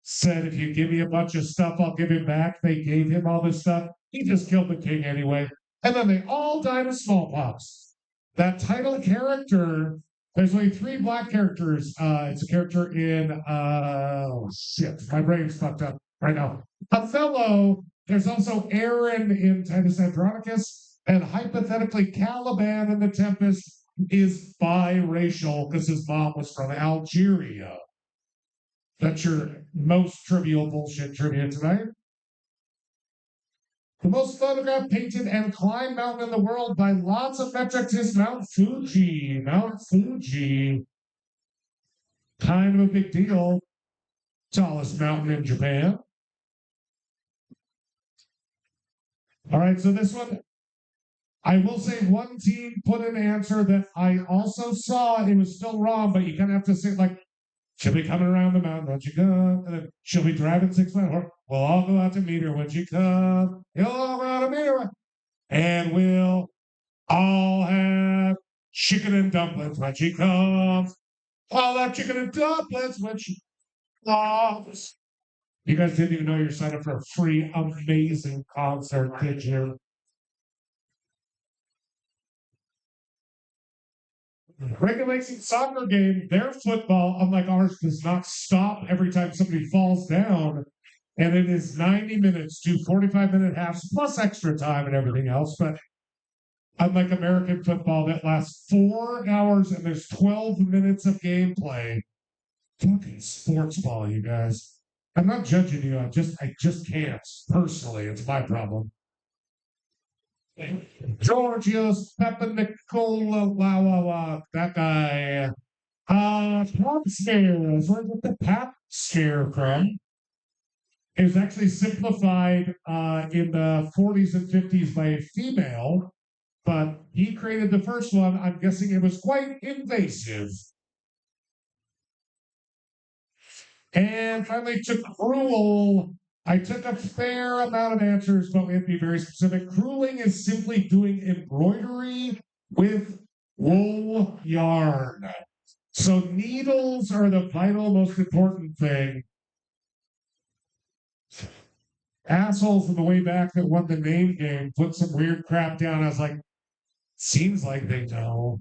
said, if you give me a bunch of stuff, I'll give it back. They gave him all this stuff. He just killed the king anyway. And then they all died of smallpox. That title character, there's only 3 black characters. It's a character in, oh shit, my brain's fucked up right now. Othello, there's also Aaron in Titus Andronicus, and hypothetically Caliban in The Tempest is biracial because his mom was from Algeria. That's your most trivial bullshit trivia tonight. The most photographed, painted, and climbed mountain in the world by lots of metrics is Mount Fuji. Mount Fuji. Kind of a big deal. Tallest mountain in Japan. All right, so this one, I will say one team put an answer that I also saw. It was still wrong, but you kind of have to say, like, she'll be coming around the mountain, won't you come? And then she'll be driving 6 miles. We'll all go out to meet her when she comes. You'll all go out to meet her. And we'll all have chicken and dumplings when she comes. All that chicken and dumplings when she comes. You guys didn't even know you're signed up for a free, amazing concert, did you? Regulation soccer game, their football, unlike ours, does not stop every time somebody falls down. And it is 90 minutes to 45-minute halves plus extra time and everything else. But unlike American football, that lasts 4 hours and there's 12 minutes of gameplay. Fucking sports ball, you guys. I'm not judging you. I just can't. Personally, it's my problem. Georgios Papanicolaou, that guy. Pap smears. Where did the pap smear from? It was actually simplified in the 40s and 50s by a female, but he created the first one. I'm guessing it was quite invasive. And finally, to cruel. I took a fair amount of answers, but we have to be very specific. Crueling is simply doing embroidery with wool yarn. So needles are the vital, most important thing. Assholes in the way back that won the name game put some weird crap down. I was like, seems like they know.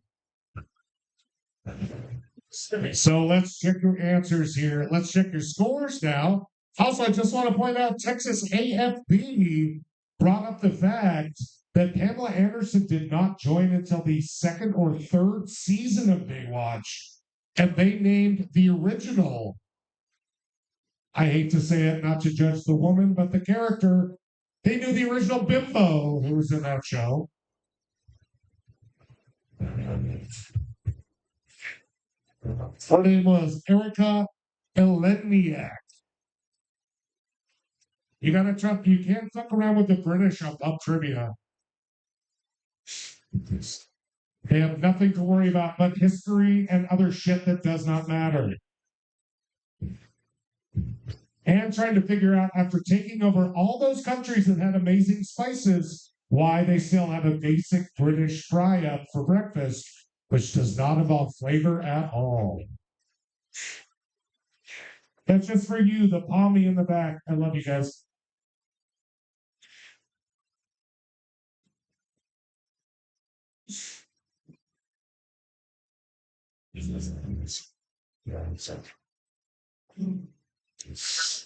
So let's check your answers here. Let's check your scores now. Also, I just want to point out Texas AFB brought up the fact that Pamela Anderson did not join until the 2nd or 3rd season of Baywatch, and they named the original. I hate to say it, not to judge the woman, but the character. They knew the original bimbo who was in that show. Her name was Erica Eleniak. You gotta trust. You can't fuck around with the British on pub trivia. They have nothing to worry about but history and other shit that does not matter. And trying to figure out, after taking over all those countries that had amazing spices, why they still have a basic British fry-up for breakfast, which does not involve flavor at all. That's just for you, the palmy in the back. I love you guys.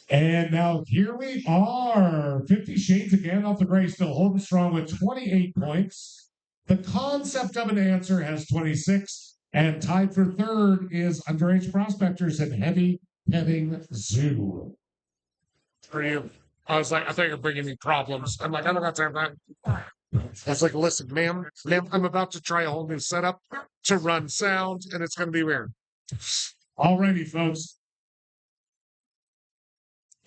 And now here we are. 50 Shades of Gandalf the Grey still holding strong with 28 points. The Concept of an Answer has 26. And tied for third is Underage Prospectors and Heavy Petting Zoo. For you. I was like, I thought you're bringing me problems. I'm like, I don't got time for that. I was like, listen, ma'am, I'm about to try a whole new setup to run sound, and it's going to be weird. Alrighty, folks.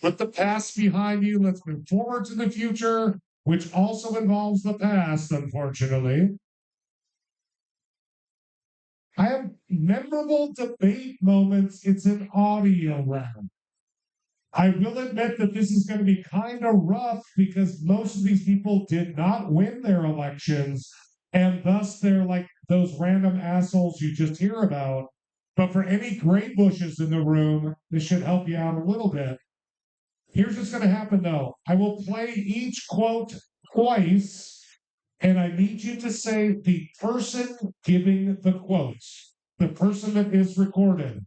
Put the past behind you. Let's move forward to the future, which also involves the past, unfortunately. I have memorable debate moments. It's an audio round. I will admit that this is going to be kind of rough because most of these people did not win their elections, and thus they're like those random assholes you just hear about. But for any gray bushes in the room, this should help you out a little bit. Here's what's going to happen, though. I will play each quote twice, and I need you to say the person giving the quotes, the person that is recorded.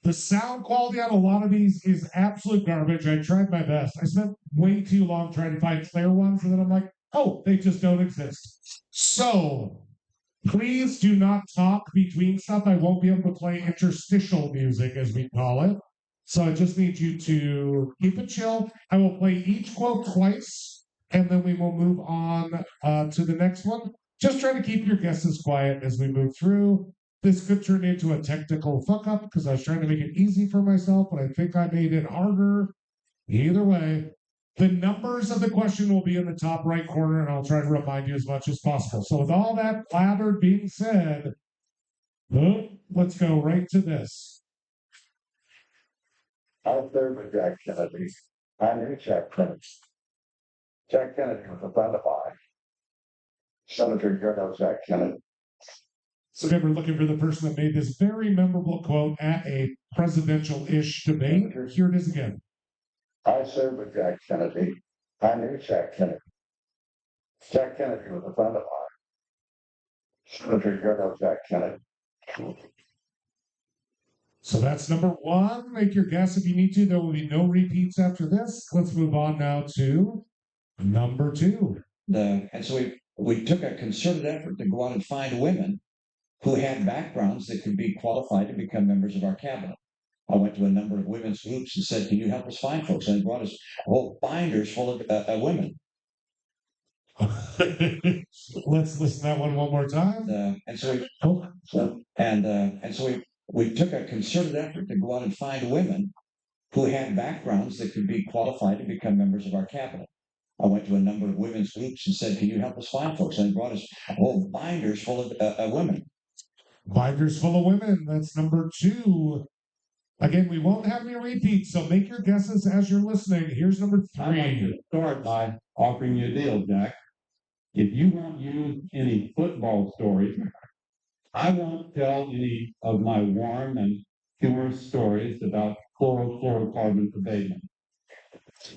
The sound quality on a lot of these is absolute garbage. I tried my best. I spent way too long trying to find clear ones, and then I'm like, oh, they just don't exist. So please do not talk between stuff. I won't be able to play interstitial music, as we call it. So I just need you to keep it chill. I will play each quote twice, and then we will move on to the next one. Just try to keep your guesses quiet as we move through. This could turn into a technical fuck up because I was trying to make it easy for myself, but I think I made it harder. Either way, the numbers of the question will be in the top right corner, and I'll try to remind you as much as possible. So with all that blathered being said, let's go right to this. I served with Jack Kennedy. I knew Jack Kennedy. Jack Kennedy was a friend of mine. Senator, you know Jack Kennedy. So again, we're looking for the person that made this very memorable quote at a presidential-ish debate. Here it is again. I served with Jack Kennedy. I knew Jack Kennedy. Jack Kennedy was a friend of mine. Senator, you know Jack Kennedy. So that's number one. Make your guess if you need to. There will be no repeats after this. Let's move on now to number two. And so we took a concerted effort to go out and find women who had backgrounds that could be qualified to become members of our cabinet. I went to a number of women's groups and said, can you help us find folks? And they brought us whole binders full of women. Let's listen to that one more time. And so we took a concerted effort to go out and find women who had backgrounds that could be qualified to become members of our cabinet. I went to a number of women's groups and said, can you help us find folks? And they brought us whole binders full of women. Binders full of women. That's number two. Again, we won't have any repeats, so make your guesses as you're listening. Here's number three. I'd like to start by offering you a deal, Jack. If you won't use any football stories, I won't tell any of my warm and humorous stories about chlorofluorocarbon abatement.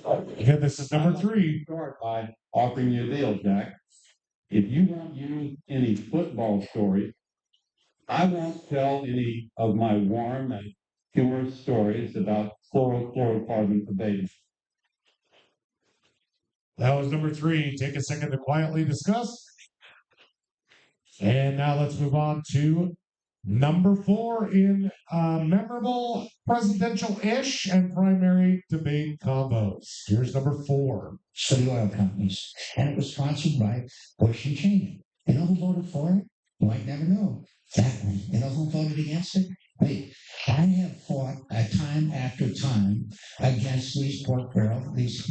Again, this is number three. Start by offering you a deal, Jack. If you won't use any football stories, I won't tell any of my warm and humorous stories about chlorofluorocarbon abatement. That was number three. Take a second to quietly discuss. And now let's move on to number four in memorable presidential-ish and primary debate combos. Here's number four. For the oil companies. And it was sponsored by Bush and Cheney. You know who voted for it? You might never know. That one. You know who voted against it? Me. I have fought time after time against these pork barrel, these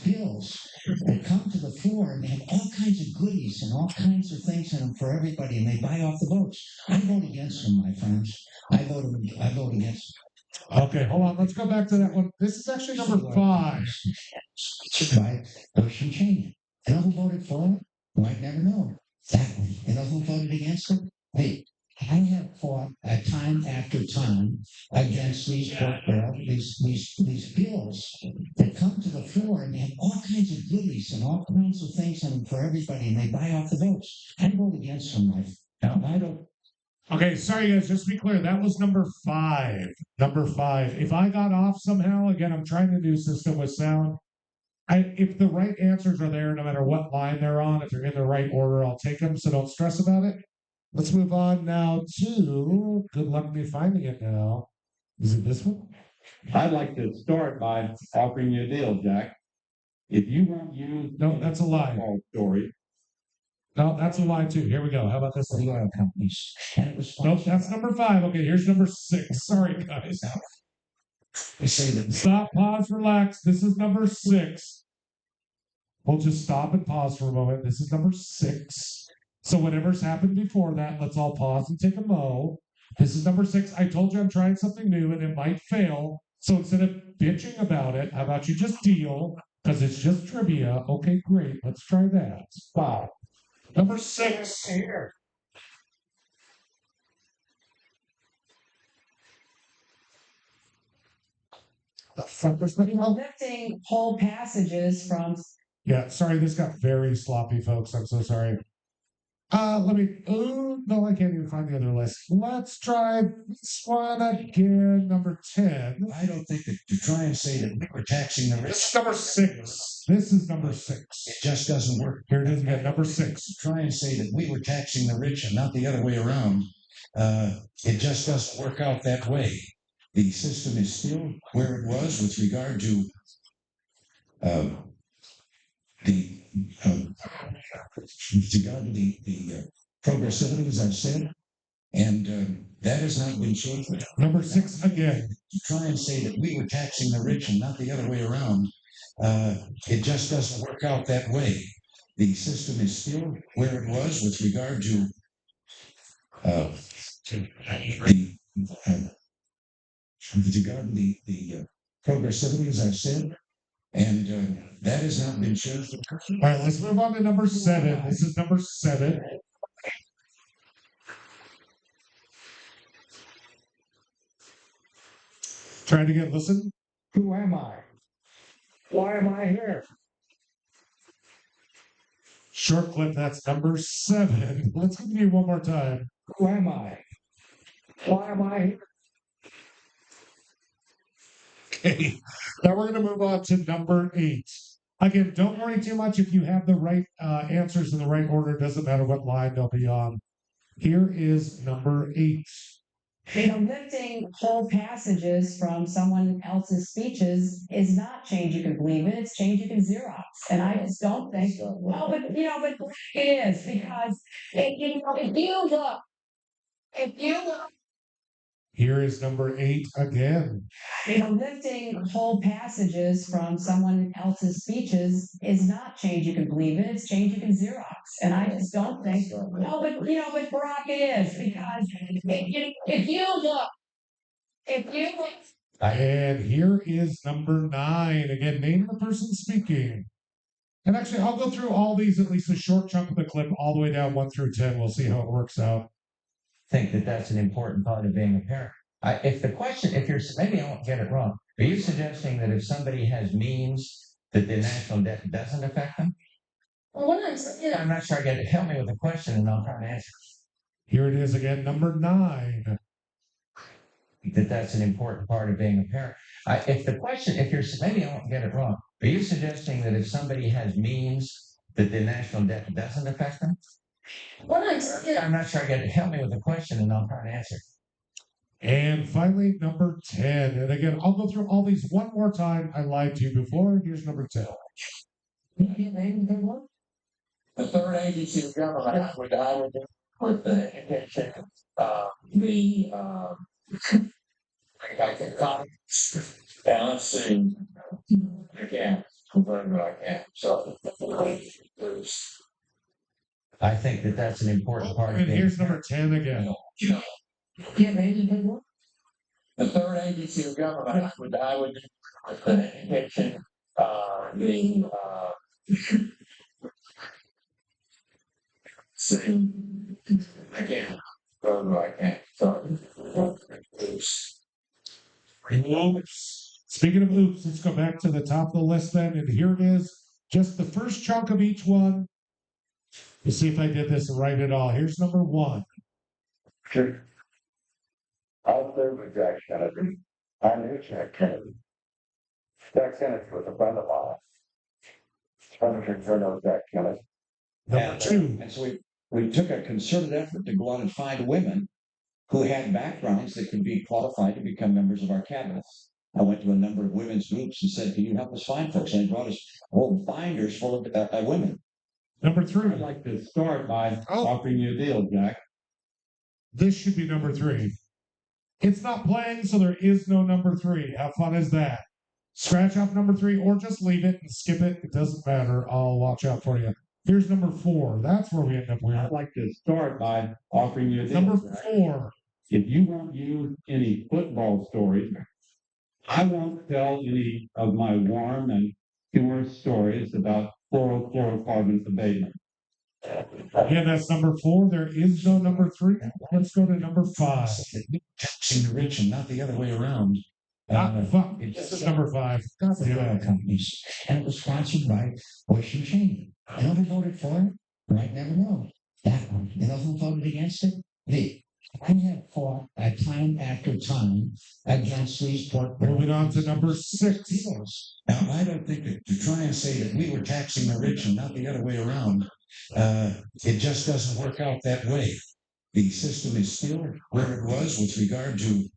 bills that come to the floor and they have all kinds of goodies and all kinds of things in them for everybody, and they buy off the votes. I vote against them, my friends. I vote against them. Okay, hold on. Let's go back to that one. This is actually number five. By Bush and Cheney. You know who voted for it? You might never know. That one. You know who voted against it? Me. I have fought time after time against these pork barrel, these bills that come to the floor and they have all kinds of goodies and all kinds of things and for everybody, and they buy off the votes. I vote against them. I don't. Okay, sorry guys, just to be clear, that was number 5. Number 5. If I got off somehow, again, I'm trying to do system with sound. If the right answers are there, no matter what line they're on, if they're in the right order, I'll take them. So don't stress about it. Let's move on now to, good luck me finding it now. Is it this one? I'd like to start by offering you a deal, Jack. If you won't use No, that's a lie. football story, No, that's a lie too. Here we go. How about this The one? oil companies. And it was Nope, that's number 5. Okay, here's number 6. Sorry, guys. They say that Stop, pause, relax. This is number 6. We'll just stop and pause for a moment. This is number 6. So whatever's happened before that, let's all pause and take a mo. This is number 6. I told you I'm trying something new and it might fail. So instead of bitching about it, how about you just deal? Because it's just trivia. Okay, great. Let's try that. Wow. Number 6. Here. The fuck was that? Lifting whole passages from Yeah, sorry, this got very sloppy, folks. I'm so sorry. Let me. Oh no, I can't even find the other list. Let's try this one again. Number 10. I don't think that to try and say that we were taxing the rich, This is number 6. This is number 6. it just doesn't work. Here it is again, number 6. To try and say that we were taxing the rich and not the other way around, it just doesn't work out that way. The system is still where it was with regard to the progressivity, as I've said, and that has not been changed. Number 6 again. To try and say that we were taxing the rich and not the other way around, it just doesn't work out that way. The system is still where it was with regard to the progressivity, as I've said, and that has not been changed. All right, let's move on to number 7. This is number 7. Trying to get listen. Who am I? Why am I here? Short clip, that's number 7. Let's continue one more time. Who am I? Why am I here? Okay, now we're going to move on to number 8. Again, don't worry too much if you have the right answers in the right order. It doesn't matter what line they'll be on. Here is number 8. lifting whole passages from someone else's speeches is not change you can believe in, it's change you can Xerox. And I just don't think, well, but it is because if you look, Here is number 8 again. lifting whole passages from someone else's speeches is not change you can believe in, it's change you can Xerox. And I just don't think, well, but Barack, it is because if you look, And here is number 9. Again, name the person speaking. And actually, I'll go through all these, at least a short chunk of the clip, all the way down 1 through 10. We'll see how it works out. Think that that's an important part of being a parent. If you're, maybe I won't get it wrong. Are you suggesting that if somebody has means that the national debt doesn't affect them? I'm not sure I get it. Help me with the question and I'll try to answer. Here it is again, number 9. That that's an important part of being a parent. If you're, maybe I won't get it wrong. Are you suggesting that if somebody has means that the national debt doesn't affect them? I'm not sure I get it. Help me with the question and I'll try to answer. And finally, number 10. And again, I'll go through all these one more time. I lied to you before. Here's number 10. The third agency of government I would put the intention balancing again wherever I can. So I think that that's an important part of And being here's a parent. number 10 again. the third agency of government I would put the intention again wherever I can. So Oops. Speaking of oops, let's go back to the top of the list then, and here it is. Just the first chunk of each one. Let's see if I did this right at all. Here's number one. Sure. I'll serve with Jack Kennedy. I knew Jack Kennedy. Jack Kennedy was a friend of mine. Senator Colonel Jack Kennedy. Number two. And so we took a concerted effort to go out and find women who had backgrounds that could be qualified to become members of our cabinet. I went to a number of women's groups and said, can you help us find folks? And they brought us whole binders full of women. Number three. I'd like to start by Oh. offering you a deal, Jack. This should be number three. It's not playing, so there is no number three. How fun is that? Scratch off number three or just leave it and skip it. It doesn't matter. I'll watch out for you. Here's number four. That's where we end up I'd with. like to start by offering you a deal. Number Jack. four. If you won't use any football stories, I won't tell any of my warm and humorous stories about chlorofluorocarbon abatement. Again, that's number four. There is no number three. Let's go to number five. Taxing the rich and not the other way around. Fuck. This is number five. Not the oil companies. And it was sponsored by Bush and Cheney. You know who voted for it? Right, never know. That one. You know who voted against it? Me. I have fought time after time against these pork. Moving on to number six. Now, I don't think that to try and say that we were taxing the rich and not the other way around, it just doesn't work out that way. The system is still where it was with regard to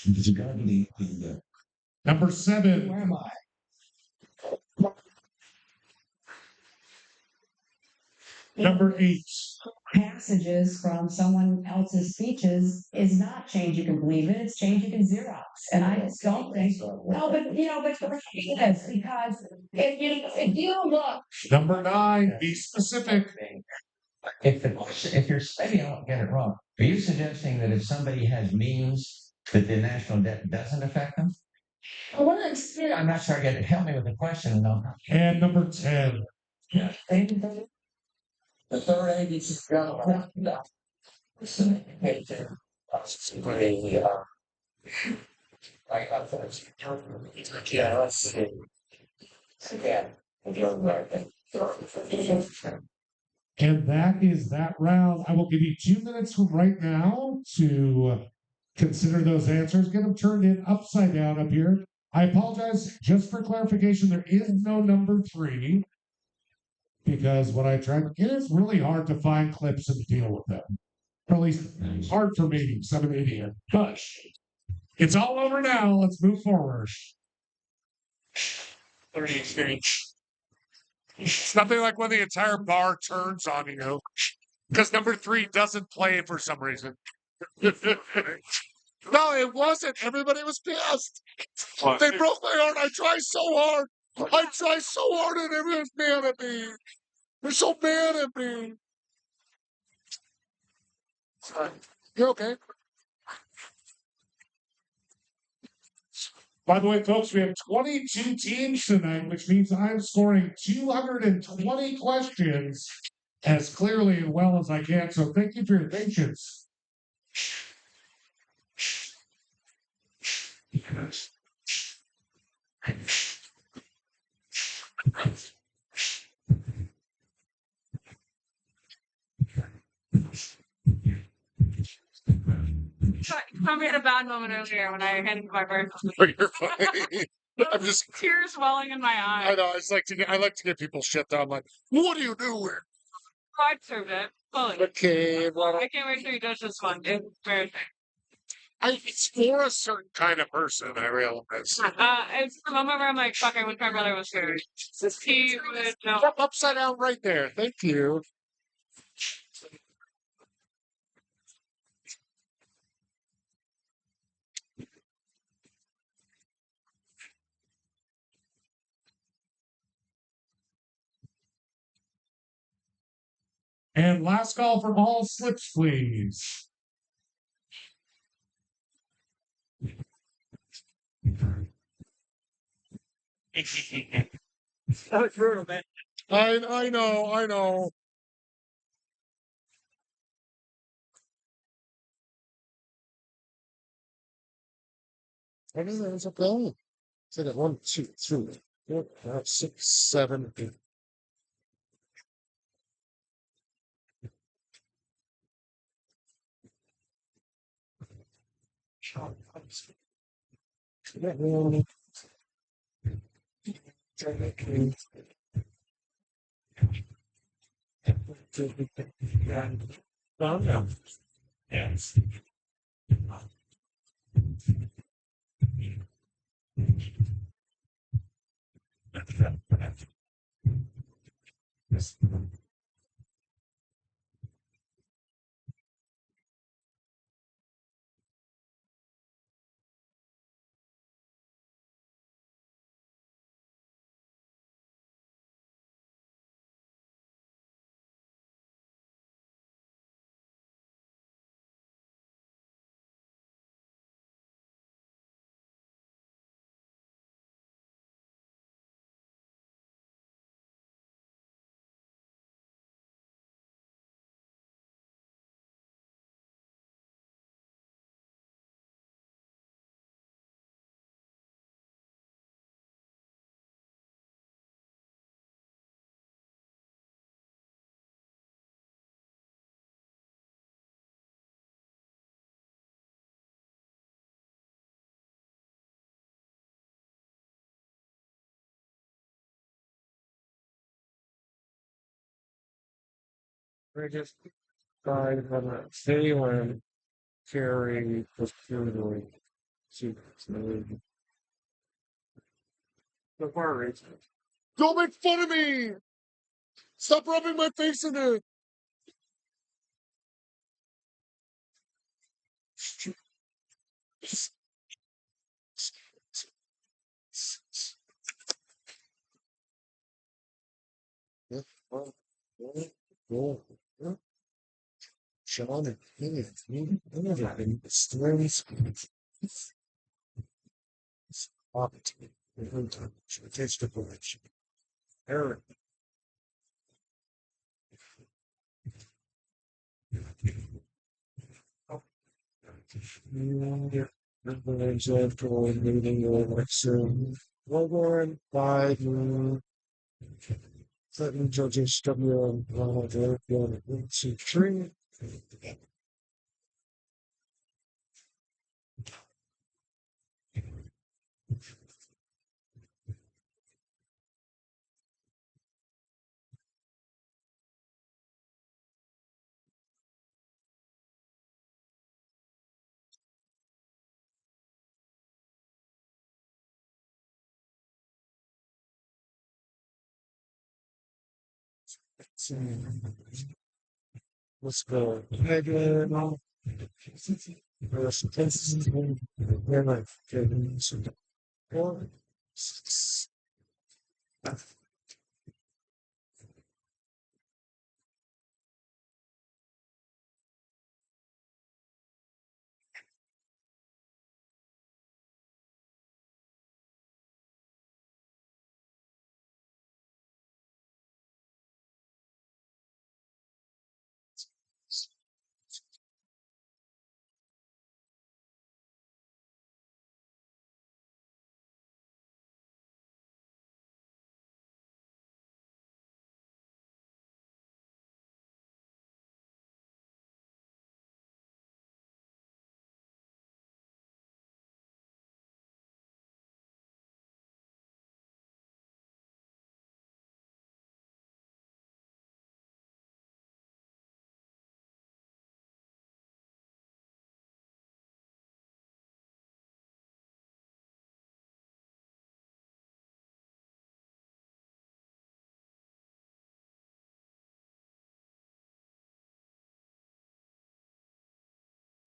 with regard to the Number seven. where am I? Number eight. Passages from someone else's speeches is not change you can believe it, it's change you can Xerox. And I just don't think, no, but it is because if you look. Number nine. Be specific. If the question, if you're, maybe I won't get it wrong, are you suggesting that if somebody has means that the national debt doesn't affect them? I'm not sure I get it. Help me with the question, no. And number 10. The third agency is going to yeah, let's see. Yeah. And that is that round. I will give you 2 minutes from right now to consider those answers. Get them turned in upside down up here. I apologize. Just for clarification, there is no number three. Because when I tried, it is really hard to find clips and deal with them. Or at least hard for me, because I'm an idiot. But it's all over now. Let's move forward. Learning experience. It's nothing like when the entire bar turns on you, because number three doesn't play for some reason. No, it wasn't. Everybody was pissed. What? They broke my heart. I tried so hard. And everyone's mad at me. They're so mad at me. You're okay. By the way, folks, we have 22 teams tonight, which means I'm scoring 220 questions as clearly and well as I can. So thank you for your patience. I made a bad moment earlier when I handed my birth. You're funny. I'm just. Tears welling in my I eyes. know. I like to get people shit down. I'm like, what are you doing? I served it fully. Okay, well, I can't wait till you judge this one. It's very. it's for a certain kind of person. I realize. It's the moment where I'm like, fuck, I wish my brother was here. He would know. Up upside down right there. Thank you. And last call for all slips, please. That was brutal, man. I know. Where does it ends up going? Is it at 1, 2, 3, 4, 5, 6, 7, 8? Yes. We're just trying to feeling carry the funeral to the far. Don't make fun of me! Stop rubbing my face in it! Sean and Kenny, everything strange. Opportunity. Taste of correction. Eric. After meeting election, Warren Biden, Clinton, George H.W. and Ronald Reagan, tree. Let's go. Megan.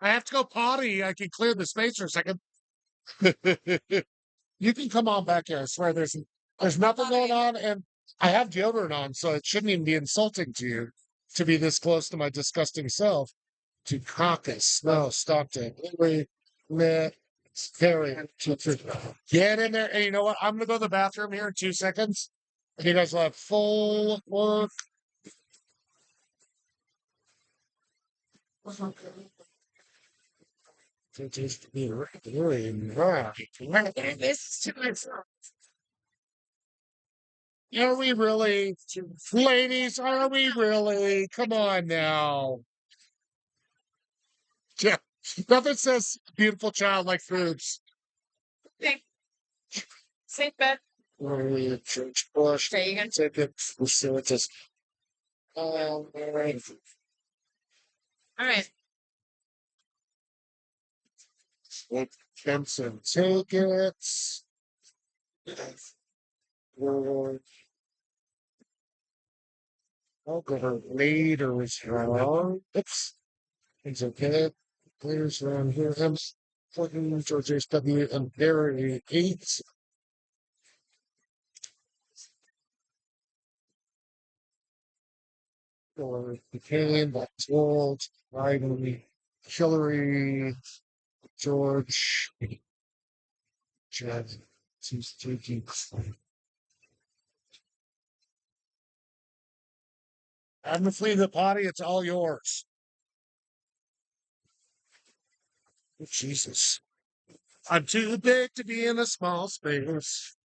I have to go potty. I can clear the space for a second. You can come on back here. I swear there's nothing going on, and I have deodorant on, so it shouldn't even be insulting to you to be this close to my disgusting self. To caucus, no, Stockton, Henry, Mitt, Perry, get in there. And you know what? I'm gonna go to the bathroom here in 2 seconds. And you guys will have full work. This is too much. Are we really? Ladies, are we really? Come on now. Yeah. Nothing says beautiful child-like foods. Okay. Safe bet. George Bush. Okay, you can. Take it. Let's see what this. All right. All right. Benson tickets. I'll go to later is wrong. Oops. It's okay. Players around here. I'm fucking George H.W. and Barry 8. Or McCain, Boxwold, Biden, Hillary, George, Chad, seems taking. I'm gonna flee the potty. It's all yours. Oh, Jesus. I'm too big to be in a small space.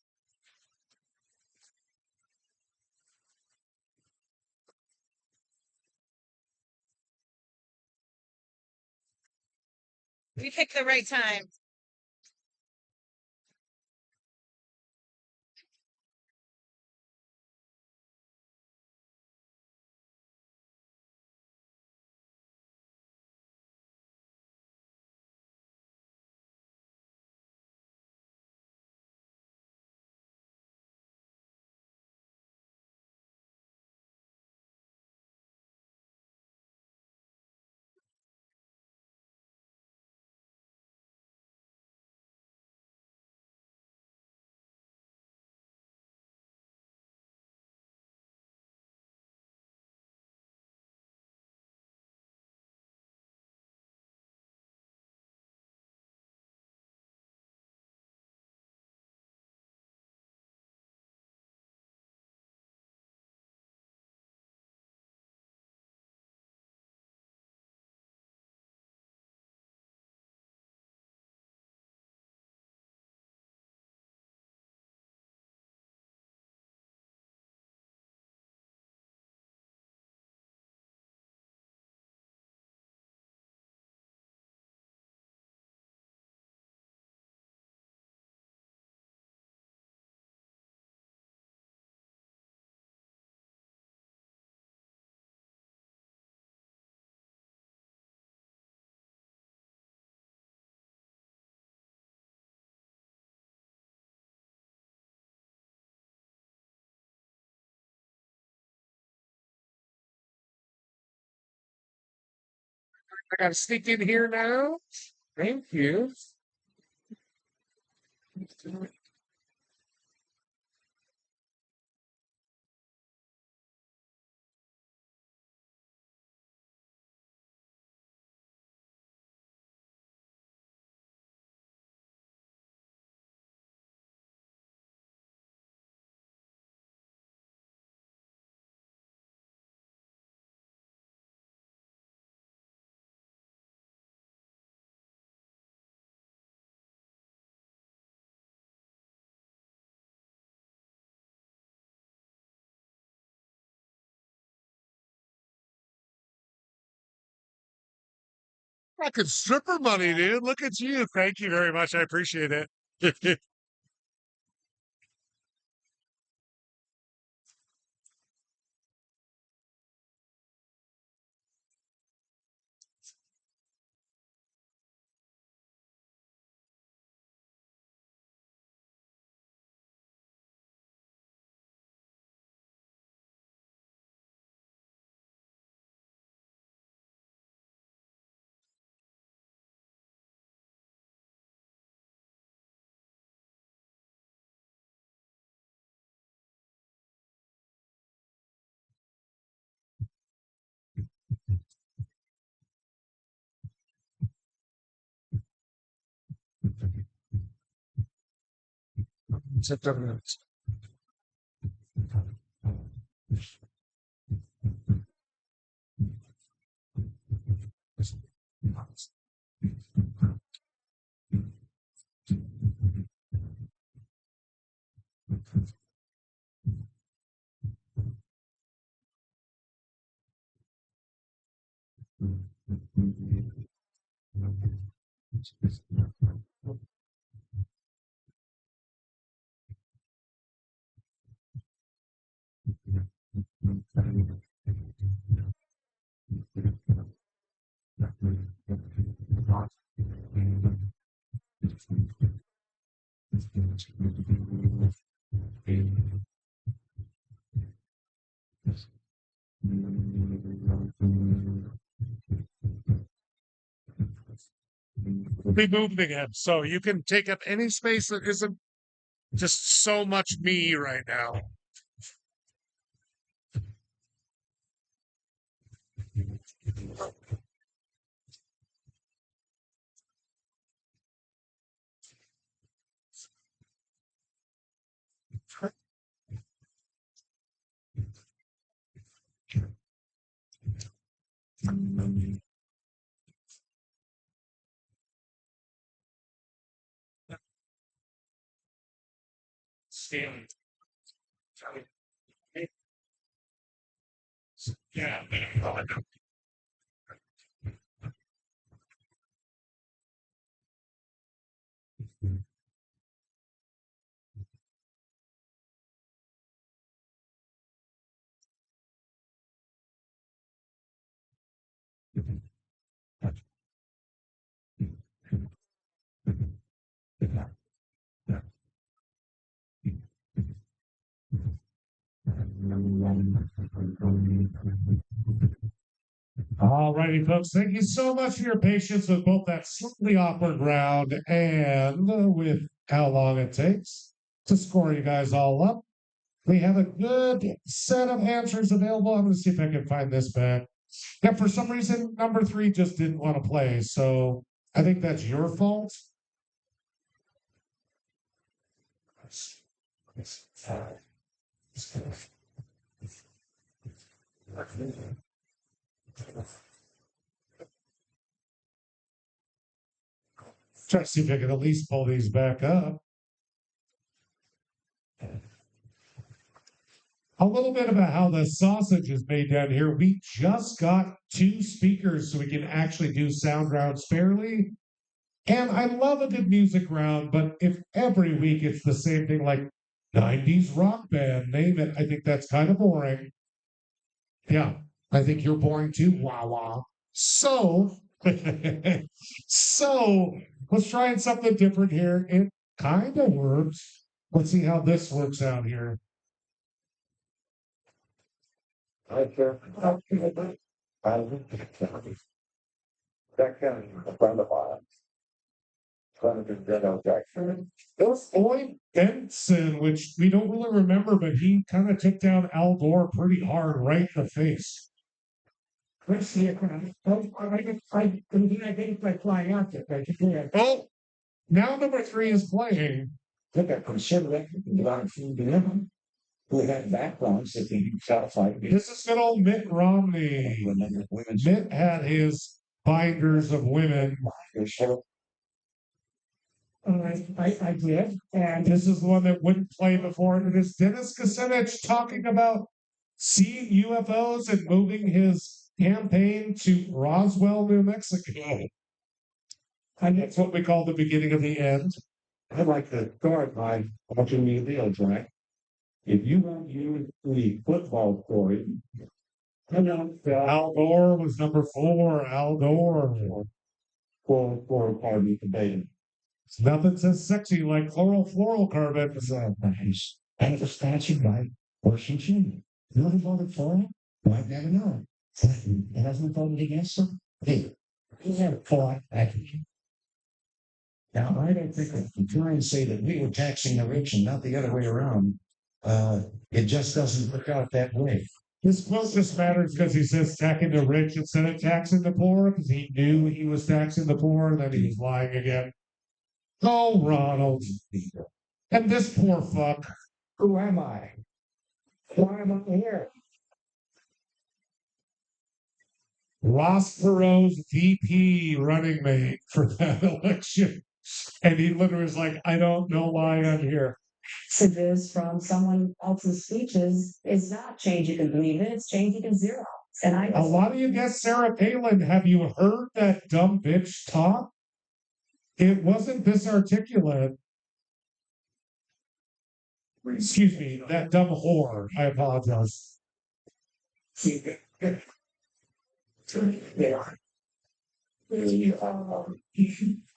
We picked the right time. I gotta sneak in here now. Thank you. Fucking stripper money, dude. Look at you. Thank you very much. I appreciate it. September. Be moving again, so you can take up any space that isn't just so much me right now. Scaling. Yeah. All righty, folks. Thank you so much for your patience with both that slightly awkward round and with how long it takes to score you guys all up. We have a good set of answers available. I'm going to see if I can find this back. Yeah, for some reason, number 3 just didn't want to play. So I think that's your fault. Try to see if I can at least pull these back up. A little bit about how the sausage is made down here. We just got 2 speakers so we can actually do sound rounds fairly. And I love a good music round, but if every week it's the same thing like 90s rock band, name it, I think that's kind of boring. Yeah, I think you're boring too. Wah wah. So, so let's try something different here. It kind of works. Let's see how this works out here. Jack Kennedy, a friend of mine. Senator General Jackson. Bill Floyd Benson, which we don't really remember, but he kind of took down Al Gore pretty hard right in the face. Let's see it. I think by flying out there. Oh, now number 3 is playing. Look at conservative, who had backgrounds that can be qualified. This is good old Mitt Romney. Mitt had his binders of women. I did. And this is the one that wouldn't play before. It is Dennis Kucinich talking about seeing UFOs and moving his campaign to Roswell, New Mexico. And that's what we call the beginning of the end. I'd like to start by watching you deals, right? If you won't use the football story, Al Gore was number 4. Al Gore. for party debate. Nothing says sexy like chlorofluorocarbon. And it was sponsored by Washington. You know who voted for it? Might never know. Clinton. And hasn't voted against him? Hey, he never fought back. Now, I don't think if you try and say that we were taxing the rich and not the other way around, it just doesn't work out that way. This quote just matters because he says taxing the rich instead of taxing the poor because he knew he was taxing the poor and then he was lying again. Oh, Ronald. And this poor fuck. Who am I? Why am I here? Ross Perot's VP running mate for that election. And he literally was like, I don't know why I'm here. Messages from someone else's speeches is not change you can believe in, it's change you can Xerox. And I A lot of you guessed Sarah Palin. Have you heard that dumb bitch talk? It wasn't this articulate. Excuse me, that dumb whore. I apologize.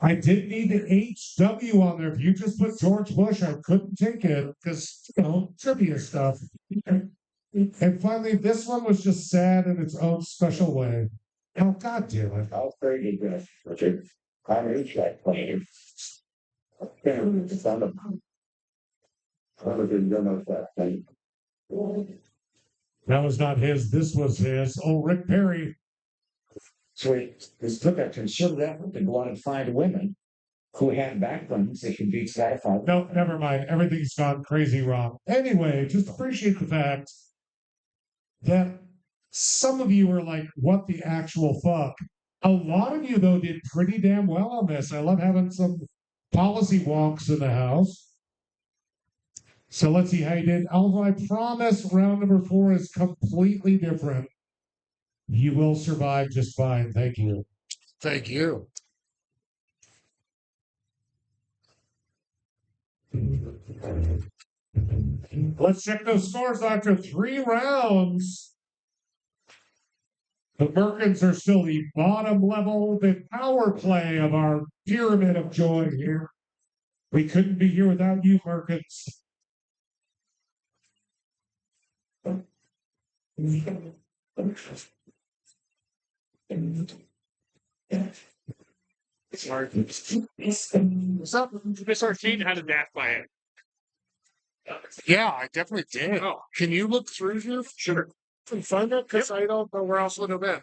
I did need the HW on there. If you just put George Bush, I couldn't take it because, trivia stuff. And finally, this one was just sad in its own special way. Oh, God damn it. How very good, Richard. I'm a check player. Son of. I didn't know that thing. That was not his. This was his. Oh, Rick Perry. So it took a concerted effort to go out and find women who had backgrounds that could be gratified. No, never mind. Everything's gone crazy wrong. Anyway, just appreciate the fact that some of you are like, what the actual fuck? A lot of you, though, did pretty damn well on this. I love having some policy wonks in the house. So let's see how you did. Although I promise round number 4 is completely different. You will survive just fine. Thank you. Thank you. Let's check those scores after 3 rounds. The Merkins are still the bottom level, the power play of our pyramid of joy here. We couldn't be here without you, Merkins. Sorry. Miss Arcade had a dash by it. Yeah, I definitely did. Oh. Can you look through here? Sure. And find it? Because I don't know where else would have been.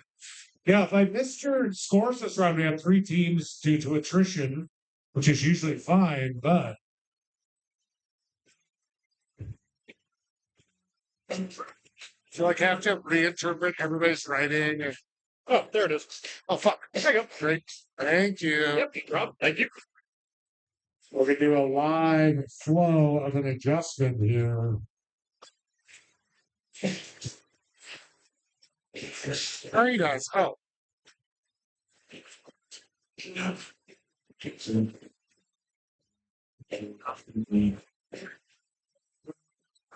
Yeah, if I missed your scores this round, we had 3 teams due to attrition, which is usually fine, but So like have to reinterpret everybody's writing. And, Oh, there it is. oh fuck. There you go. Great. Thank you. Yep, Rob. Thank you. we're going to do a live flow of an adjustment here. Very nice. Oh.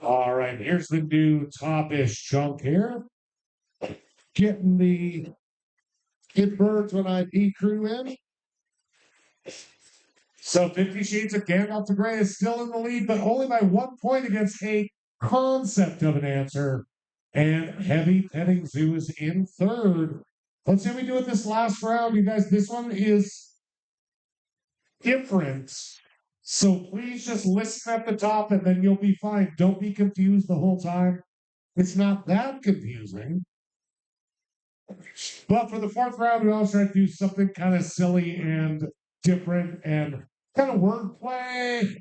All right, here's the new top-ish chunk here. Getting the Kid Birds when I crew in. So 50 Shades of Gandalf the Grey is still in the lead, but only by 1 point against a concept of an answer. And Heavy Petting Zoo is in third. Let's see how we do it this last round. You guys, this one is different. So please just listen at the top and then you'll be fine. Don't be confused the whole time. It's not that confusing. But for the 4th round, we always try to do something kind of silly and different and kind of wordplay.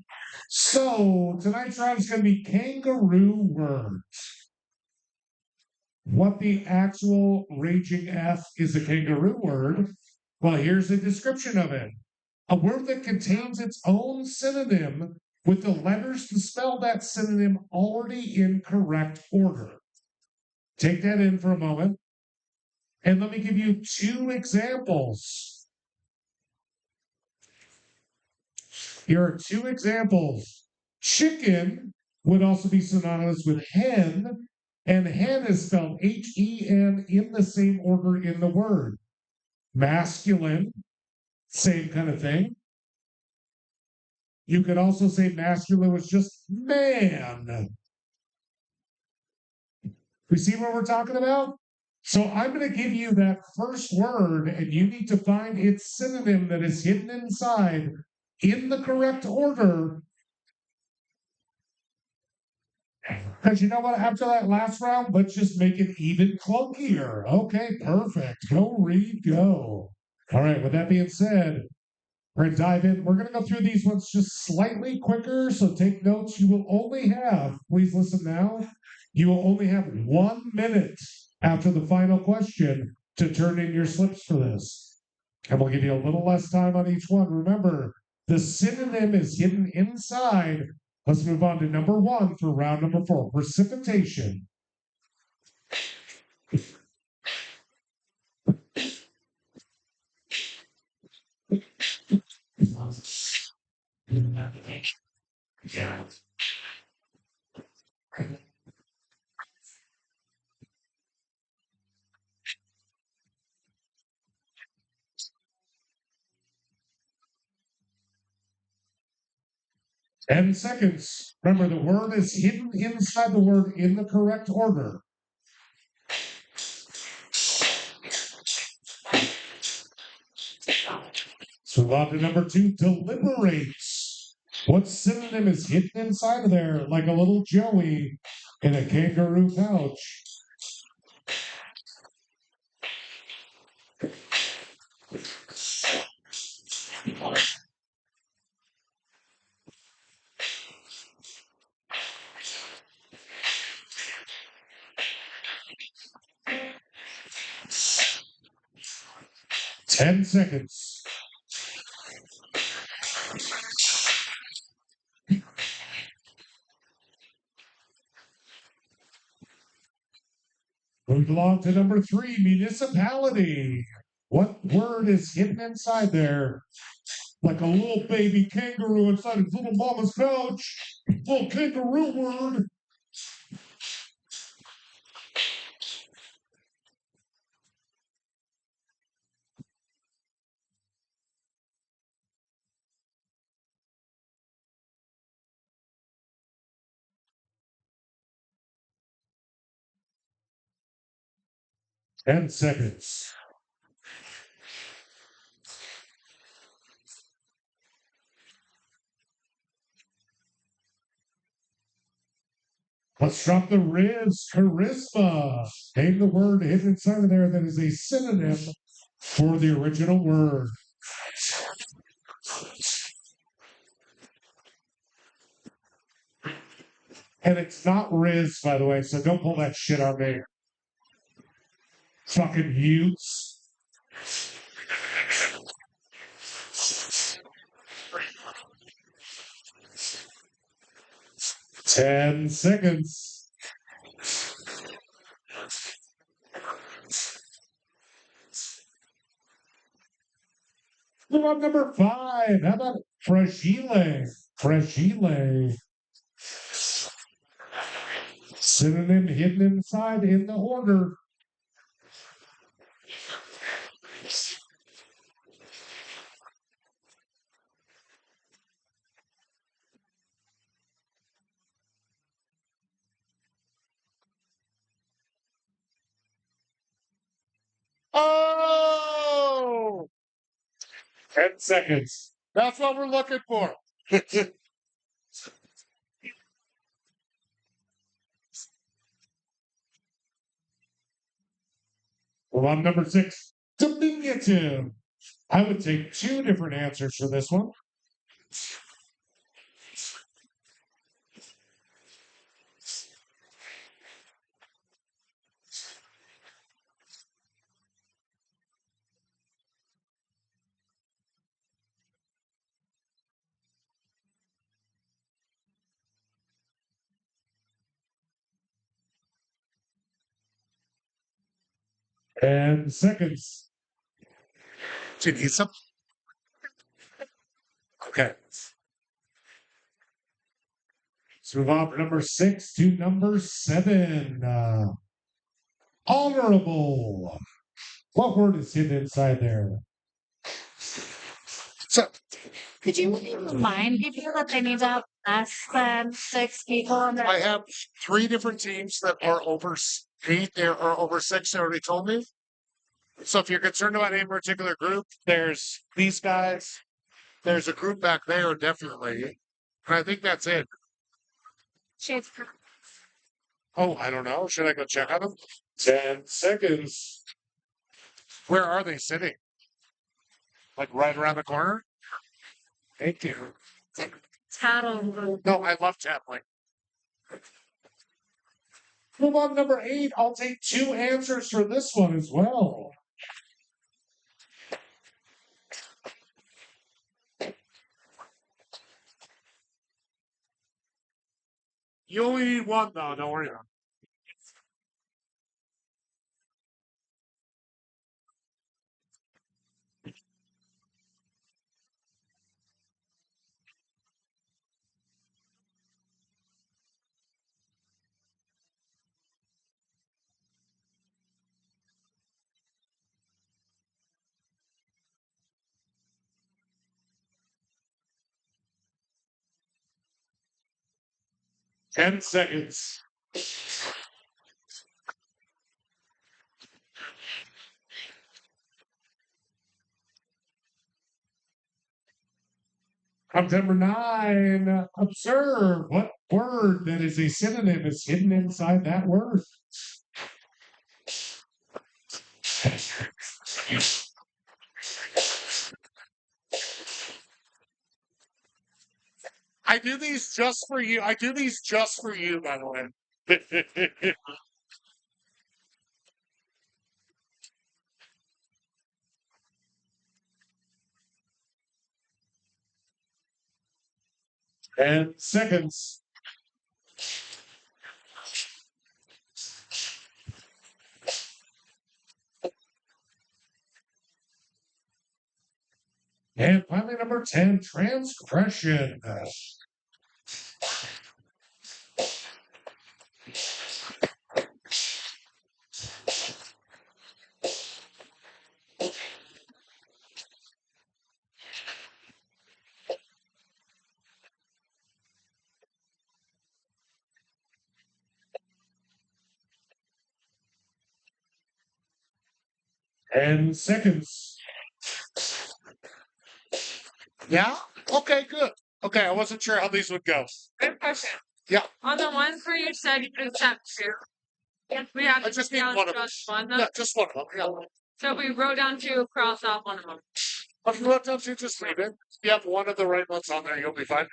So tonight's round is going to be kangaroo words. What the actual raging F is a kangaroo word? Well, here's a description of it. A word that contains its own synonym with the letters to spell that synonym already in correct order. Take that in for a moment. And let me give you 2 examples. Here are 2 examples. Chicken would also be synonymous with hen, and hen is spelled H-E-N in the same order in the word. Masculine, same kind of thing. You could also say masculine was just man. We see what we're talking about? So I'm going to give you that first word, and you need to find its synonym that is hidden inside in the correct order. Because you know what? After that last round, let's just make it even clunkier. Okay, perfect. Go read, go. All right, with that being said, we're going to dive in. We're going to go through these ones just slightly quicker, so take notes. You will only have, please listen now, you will only have 1 minute after the final question to turn in your slips for this. And we'll give you a little less time on each one. Remember, The synonym is hidden inside. Let's move on to number 1 for round number 4. Precipitation. Ten seconds. Remember, the word is hidden inside the word in the correct order. Let's move on to number 2, deliberates. What synonym is hidden inside of there like a little Joey in a kangaroo pouch? Ten seconds. Moving along to number 3, municipality. What word is hidden inside there? Like a little baby kangaroo inside his little mama's pouch. Little kangaroo word. Ten seconds. Let's drop the Riz. Charisma. Name the word hidden inside of there that is a synonym for the original word. And it's not Riz, by the way, so don't pull that shit on me. Fucking Utes. Ten seconds. Move on number 5. How about fragile? Fragile. Synonym hidden inside in the order. Oh, 10 seconds. that's what we're looking for. Well, on number 6, diminutive. I would take 2 different answers for this one. And seconds. Do you need some? Okay. Let's move on from number 6 to number 7. Honorable. What word is hidden inside there? So, Could you remind people that they need to have less than 6 people in their I have 3 different teams that are over 8. They are over 6. They already told me. So if you're concerned about any particular group, there's these guys. There's a group back there, definitely. And I think that's it. shades? Oh, I don't know. Should I go check on them? 10 seconds. Where are they sitting? Like right around the corner? Thank you. Tattle. No, I love tattling. Move on to number 8. I'll take 2 answers for this one as well. You only need one though, don't worry about it. Ten seconds. Concept number 9. Observe what word that is a synonym is hidden inside that word. I do these just for you. I do these just for you, by the way. And seconds. And finally, number 10, transgression. And seconds. Yeah? Okay, good. Okay, I wasn't sure how these would go. Good question. Yeah. On the ones where you said you could accept two, we have I to just put need down one of just them. one. Though. Yeah, just one of them. Yeah. So we wrote down two, cross off one of them. If you wrote down two, just leave it. You have one of the right ones on there, you'll be fine.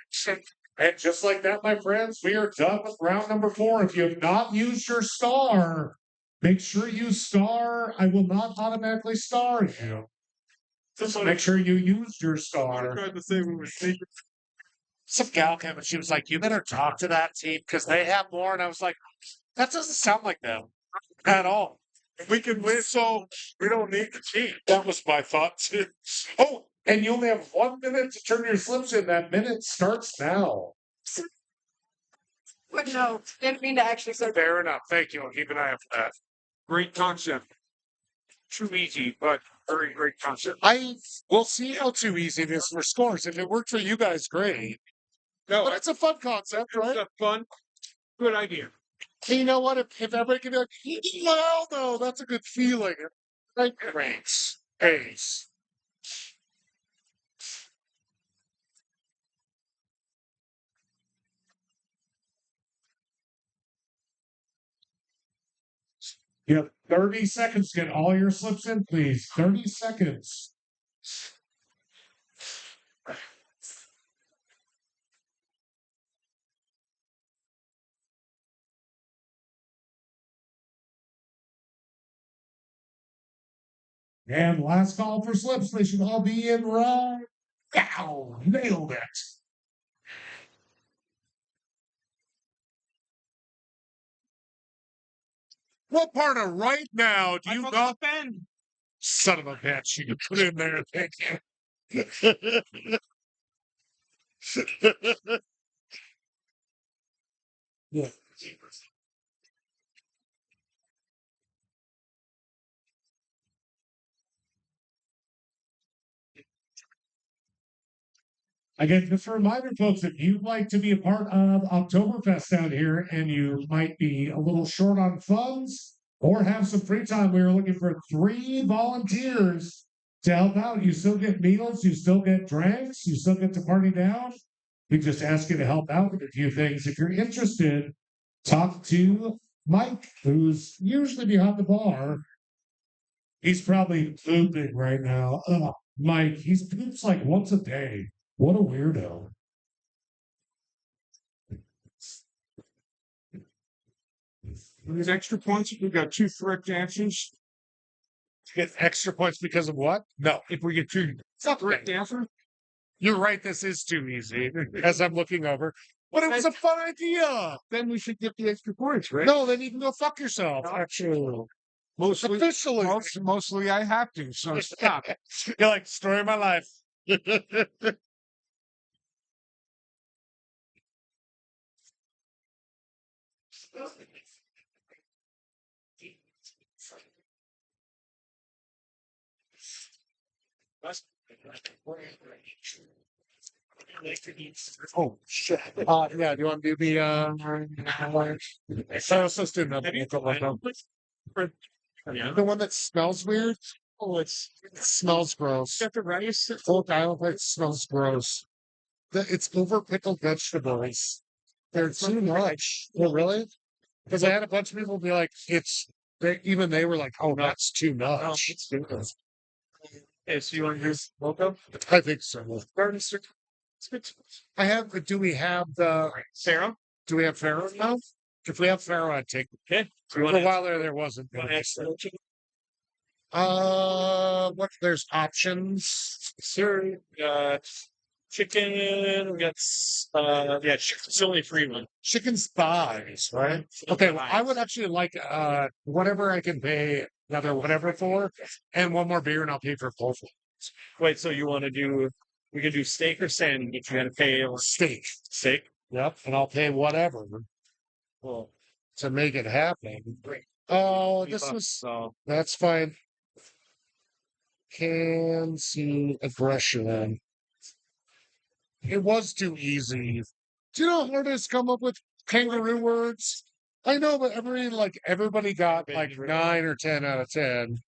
And just like that, my friends, we are done with round number 4. If you have not used your star, make sure you star. I will not automatically star you. Just make sure you used your star. Some gal came and she was like, "You better talk to that team because they have more." And I was like, "That doesn't sound like them at all. We can win, so we don't need the team." That was my thought too. Oh, and you only have 1 minute to turn your slips in. That minute starts now. But no, didn't mean to actually say. Fair enough. Thank you. I'll keep an eye out for that. Great concept. Too easy, but very great concept. I will see how too easy it is for scores. If it worked for you guys, great. No, But it's a fun concept, it's right? a fun, good idea. You know what? If everybody can be like, well, no, that's a good feeling. Like, thanks. Ace. You have 30 seconds to get all your slips in, please. 30 seconds. And last call for slips. They should all be in right. Wow, nailed it. What part of right now do you not? Ben. Son of a bitch, you can put it in there. Thank you. Yeah. Again, just a reminder, folks, if you'd like to be a part of Oktoberfest down here and you might be a little short on funds or have some free time, we are looking for 3 volunteers to help out. You still get meals, you still get drinks, you still get to party down. We just ask you to help out with a few things. If you're interested, talk to Mike, who's usually behind the bar. He's probably pooping right now. Ugh, Mike, he's poops like once a day. What a weirdo. There's extra points if we got 2 correct answers. Get extra points because of what? No. If we get 2 correct answers, You're right, this is too easy as I'm looking over. But it was a fun idea. Then we should get the extra points, right? No, then you can go fuck yourself. Actually, Mostly, officially, mostly I have to. So stop. you're like story of my life. Oh shit! Yeah. Do you want to do the? Let's do another. The one that smells weird. Oh, it smells gross. Got the rice. Full island plate smells gross. It's over pickled vegetables. They're too much. Oh, really? Because I had a bunch of people be like, even they were like, oh, that's too much. Okay, so you want to use logo? I think so. Garden stick. Do we have the Sarah? Do we have Pharaoh now? If we have Pharaoh, I'd take it. Okay. For a while there wasn't. What? There's options. Sir, chicken. We got yeah, chicken's the only free one. Chicken's thighs, right? Okay, well, I would actually like whatever I can pay another whatever for, and one more beer, and I'll pay for both. Wait, so you want to do? We could do steak or sandwich. You got to pay Steak. steak. Yep, and I'll pay whatever Well, to make it happen. Oh, this was so that's fine. Can see aggression. It was too easy. Do you know how hard it is to come up with kangaroo words? I know, but everybody got like 9 or 10 out of 10.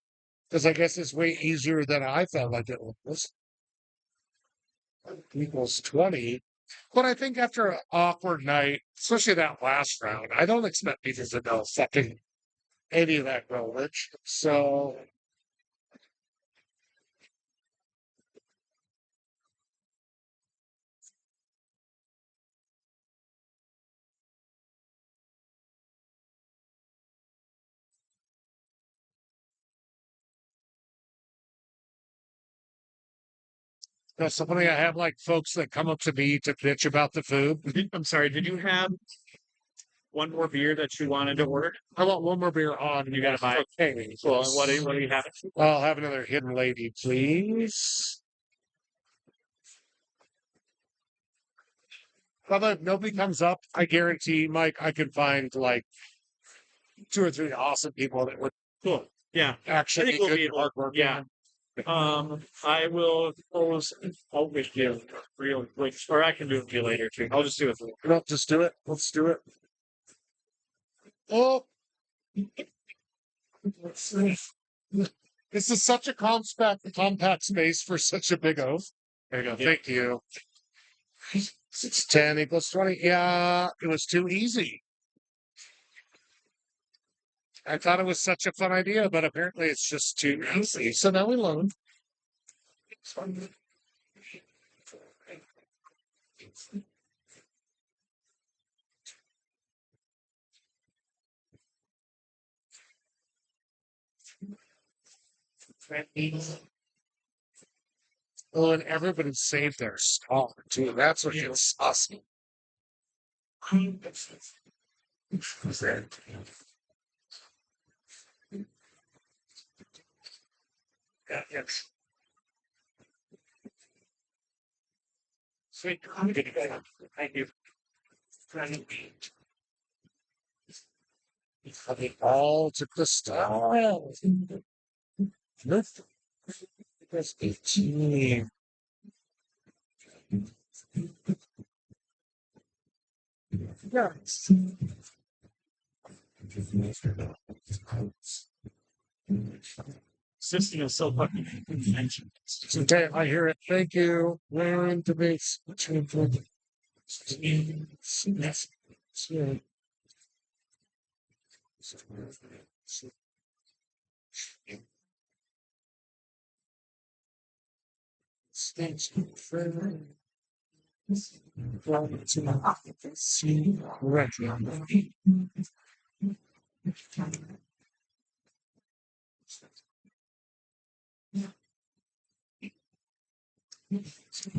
Because I guess it's way easier than I felt like it was. Equals 20. But I think after an awkward night, especially that last round, I don't expect people to know fucking any of that knowledge. So something I have like folks that come up to me to bitch about the food. I'm sorry. Did you have one more beer that you wanted to order? I want one more beer on. You gotta buy it. Okay. Well, what do you have? I'll have another hidden lady, please. Although if nobody comes up, I guarantee, Mike, I could find like 2 or 3 awesome people that would Cool. Yeah. actually I think be we'll good be and able- hardworking. yeah. I will close. I'll wish you real quick, or I can do it with you later too. I'll just do it. No, just do it. Let's do it. Oh, this is such a compact space for such a big oath. There you go. Thank you. 10 equals 20. Yeah, it was too easy. I thought it was such a fun idea, but apparently it's just too easy. So now we learn. Oh, and everybody saved their star too. That's what gets awesome. Yeah, yes. Sweet. Thank you. They all took the style. Nope. That's 18. Yeah. System is so fucking convention. Okay, I hear it. Thank you. We're in debates.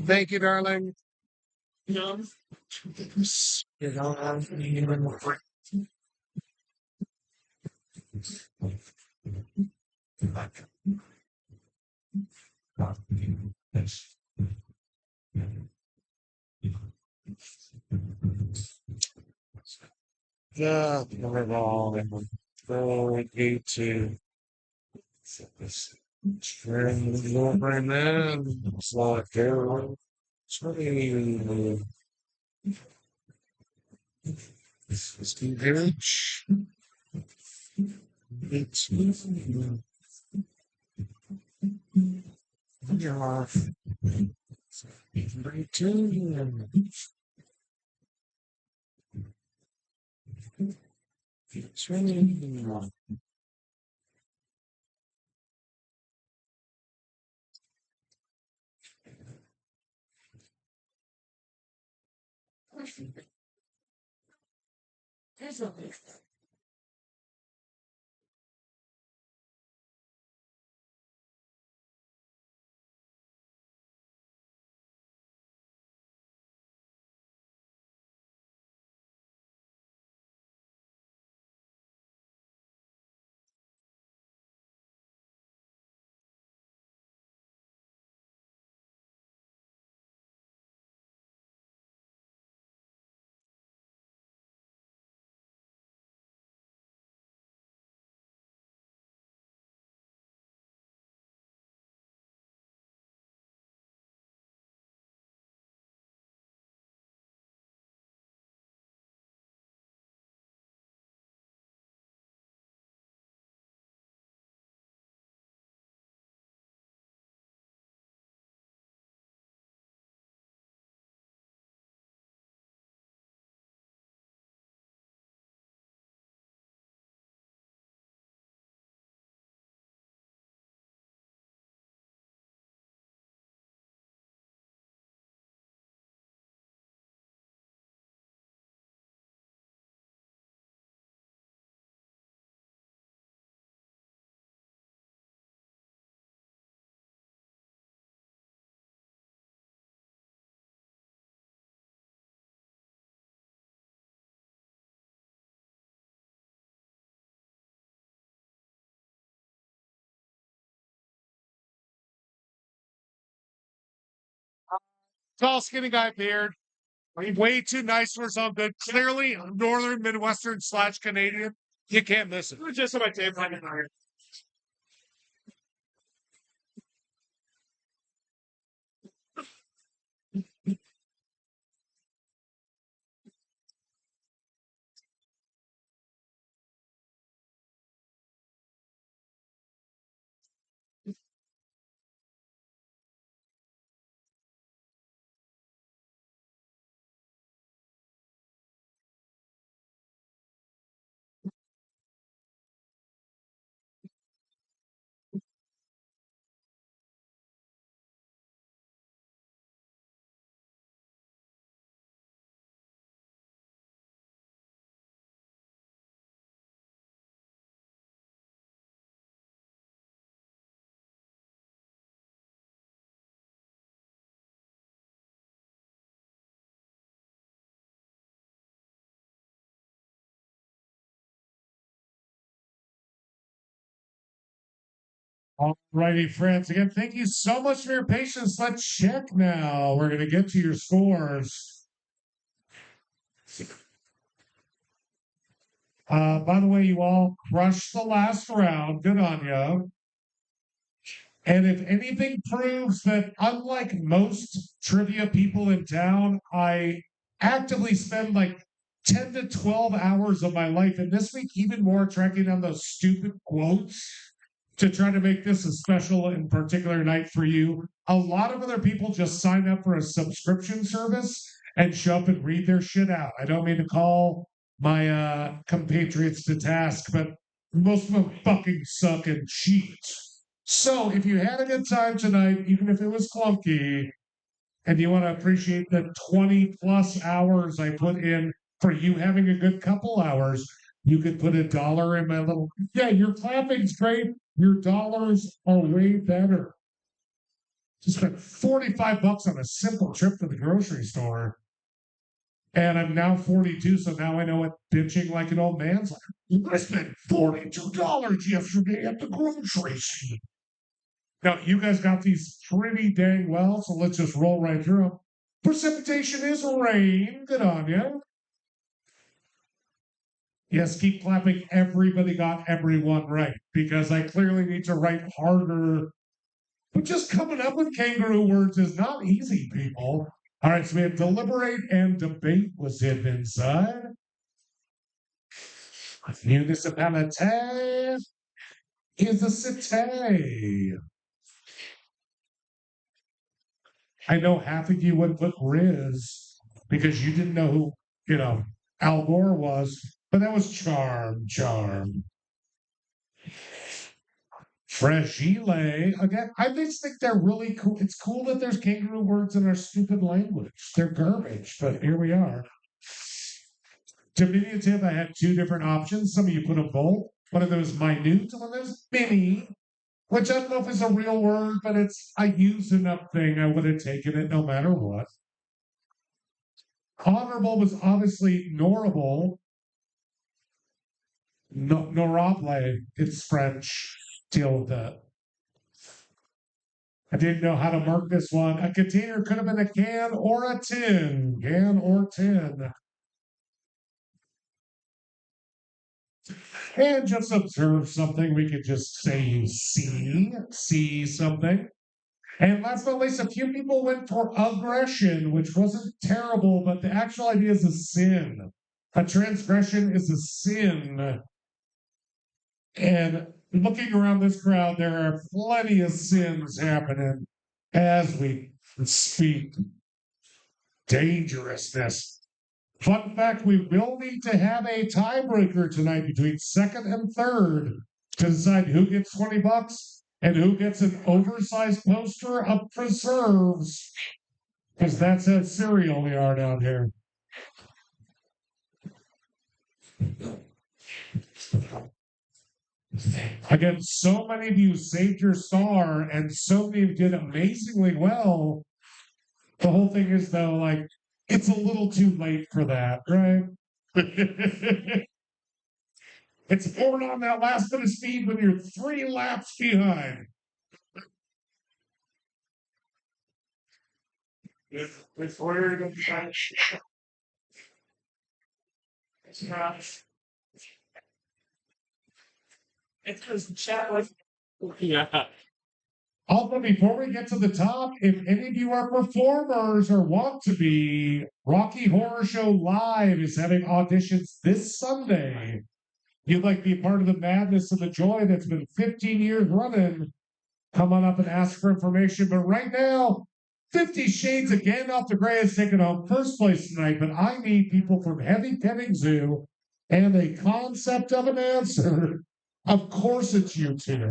Thank you, darling. No. You know, I'm yeah, we're wrong. Going to train over man. It's like they're train. It's the village. It's yeah. Return. Train. Tall, skinny guy, beard. Way too nice for his own good. Clearly, northern, midwestern / Canadian. You can't miss it. Just so my tape I can All righty, friends. Again, thank you so much for your patience. Let's check now. We're going to get to your scores. By the way, you all crushed the last round. Good on you. And if anything proves that, unlike most trivia people in town, I actively spend like 10 to 12 hours of my life, and this week even more, tracking down those stupid quotes to try to make this a special and particular night for you. A lot of other people just sign up for a subscription service and show up and read their shit out. I don't mean to call my compatriots to task, but most of them fucking suck and cheat. So if you had a good time tonight, even if it was clunky, and you want to appreciate the 20 plus hours I put in for you having a good couple hours, you could put $1 in my little. Yeah, your clapping's great. Your dollars are way better. Just spent $45 on a simple trip to the grocery store. And I'm now 42, so now I know what bitching like an old man's like. I spent $42 yesterday at the grocery store. Now, you guys got these pretty dang well, so let's just roll right through them. Precipitation is rain. Good on you. Yes, keep clapping. Everybody got everyone right because I clearly need to write harder. But just coming up with kangaroo words is not easy, people. All right, so we have deliberate and debate was hidden inside. Municipality is a city. I know half of you would put Riz because you didn't know who, Al Gore was, but that was Charm. Fragile. Again, I just think they're really cool. It's cool that there's kangaroo words in our stupid language. They're garbage, but here we are. Diminutive, I had two different options. Some of you put them both. One of those minute, one of those mini, which I don't know if it's a real word, but it's a used enough thing. I would have taken it no matter what. Honorable was obviously norable. Norable, it's French. Deal with that. I didn't know how to mark this one. A container could have been a can or a tin. Can or tin. And just observe something. We could just say you see something. And last but not least, a few people went for aggression, which wasn't terrible, but the actual idea is a sin. A transgression is a sin. And looking around this crowd, there are plenty of sins happening as we speak. Dangerousness. Fun fact, we will need to have a tiebreaker tonight between second and third to decide who gets $20 and who gets an oversized poster of preserves. Because that's how cereal we are down here. Again, so many of you saved your star, and so many of you did amazingly well. The whole thing is, though, like, it's a little too late for that, right? It's pouring on that last bit of speed when you're 3 laps behind. It's weird. It's not. It's just chat with. Yeah. Also, before we get to the top, if any of you are performers or want to be, Rocky Horror Show Live is having auditions this Sunday. You'd like to be part of the madness and the joy that's been 15 years running, come on up and ask for information. But right now, 50 Shades of Gandalf the Grey is taking home first place tonight, but I need people from Heavy Petting Zoo and a concept of an answer. Of course it's you two.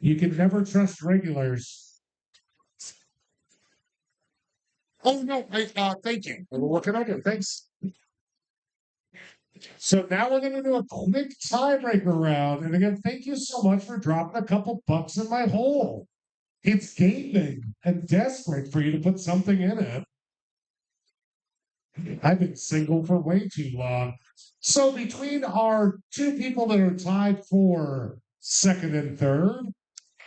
You can never trust regulars. Oh, no, thank you. What can I do? Thanks. So now we're going to do a quick tiebreaker round. And again, thank you so much for dropping a couple bucks in my hole. It's gaping and desperate for you to put something in it. I've been single for way too long. So between our two people that are tied for second and third,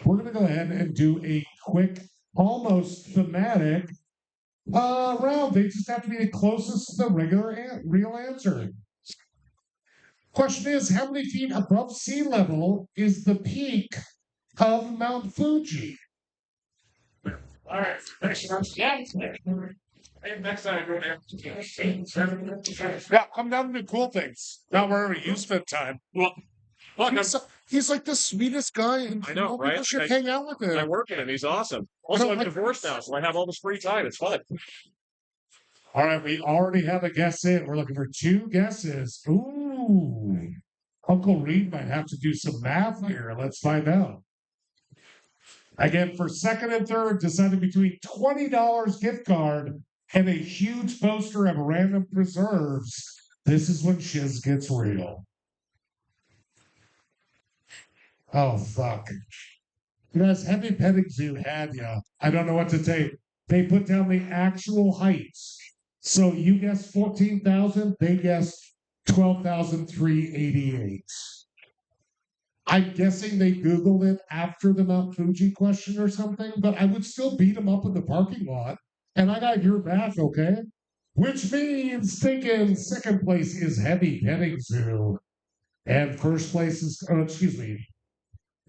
we're going to go ahead and do a quick, almost thematic round. They just have to be the closest to the real answer. Question is, how many feet above sea level is the peak of Mount Fuji? All right. Next time. Yeah. Next time, go there. Yeah, come down to do cool things. Not wherever you spend time. Well, look, he's like the sweetest guy, and I know, right? Should hang out with him. I work with him. He's awesome. Also, I'm divorced now, so I have all this free time. It's fun. All right, we already have a guess in. We're looking for 2 guesses. Ooh, Uncle Reed might have to do some math here. Let's find out. Again, for second and third, deciding between $20 gift card and a huge poster of random preserves. This is when shiz gets real. Oh, fuck. You guys, Heavy Petting Zoo had ya. I don't know what to take. They put down the actual heights. So you guessed 14,000, they guessed 12,388. I'm guessing they Googled it after the Mount Fuji question or something, but I would still beat them up in the parking lot. And I got your back, okay? Which means thinking second place is Heavy Petting Zoo. And first place is,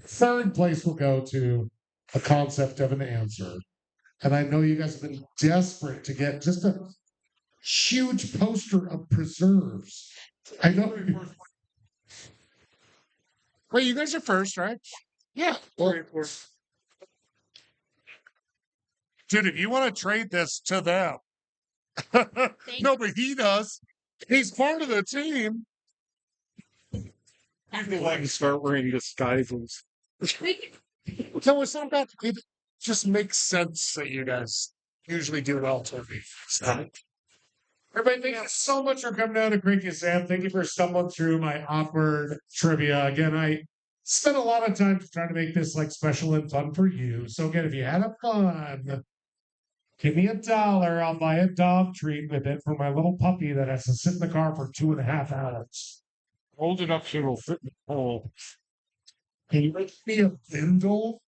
third place will go to a concept of an answer. And I know you guys have been desperate to get just a huge poster of preserves. I know. Wait, you guys are first, right? Yeah. Well, dude, if you want to trade this to them, no, but he does. He's part of the team. People like to start wearing disguises. No, it's not about it. Just makes sense that you guys usually do well to me. So, Everybody, thank you so much for coming down to Cranky Sam. Thank you for stumbling through my awkward trivia. Again, I spent a lot of time trying to make this like special and fun for you. So again, if you had a fun, give me $1. I'll buy a dog treat with it for my little puppy that has to sit in the car for 2.5 hours. hold it up so it'll fit in the hole. Can you make me a Bindle?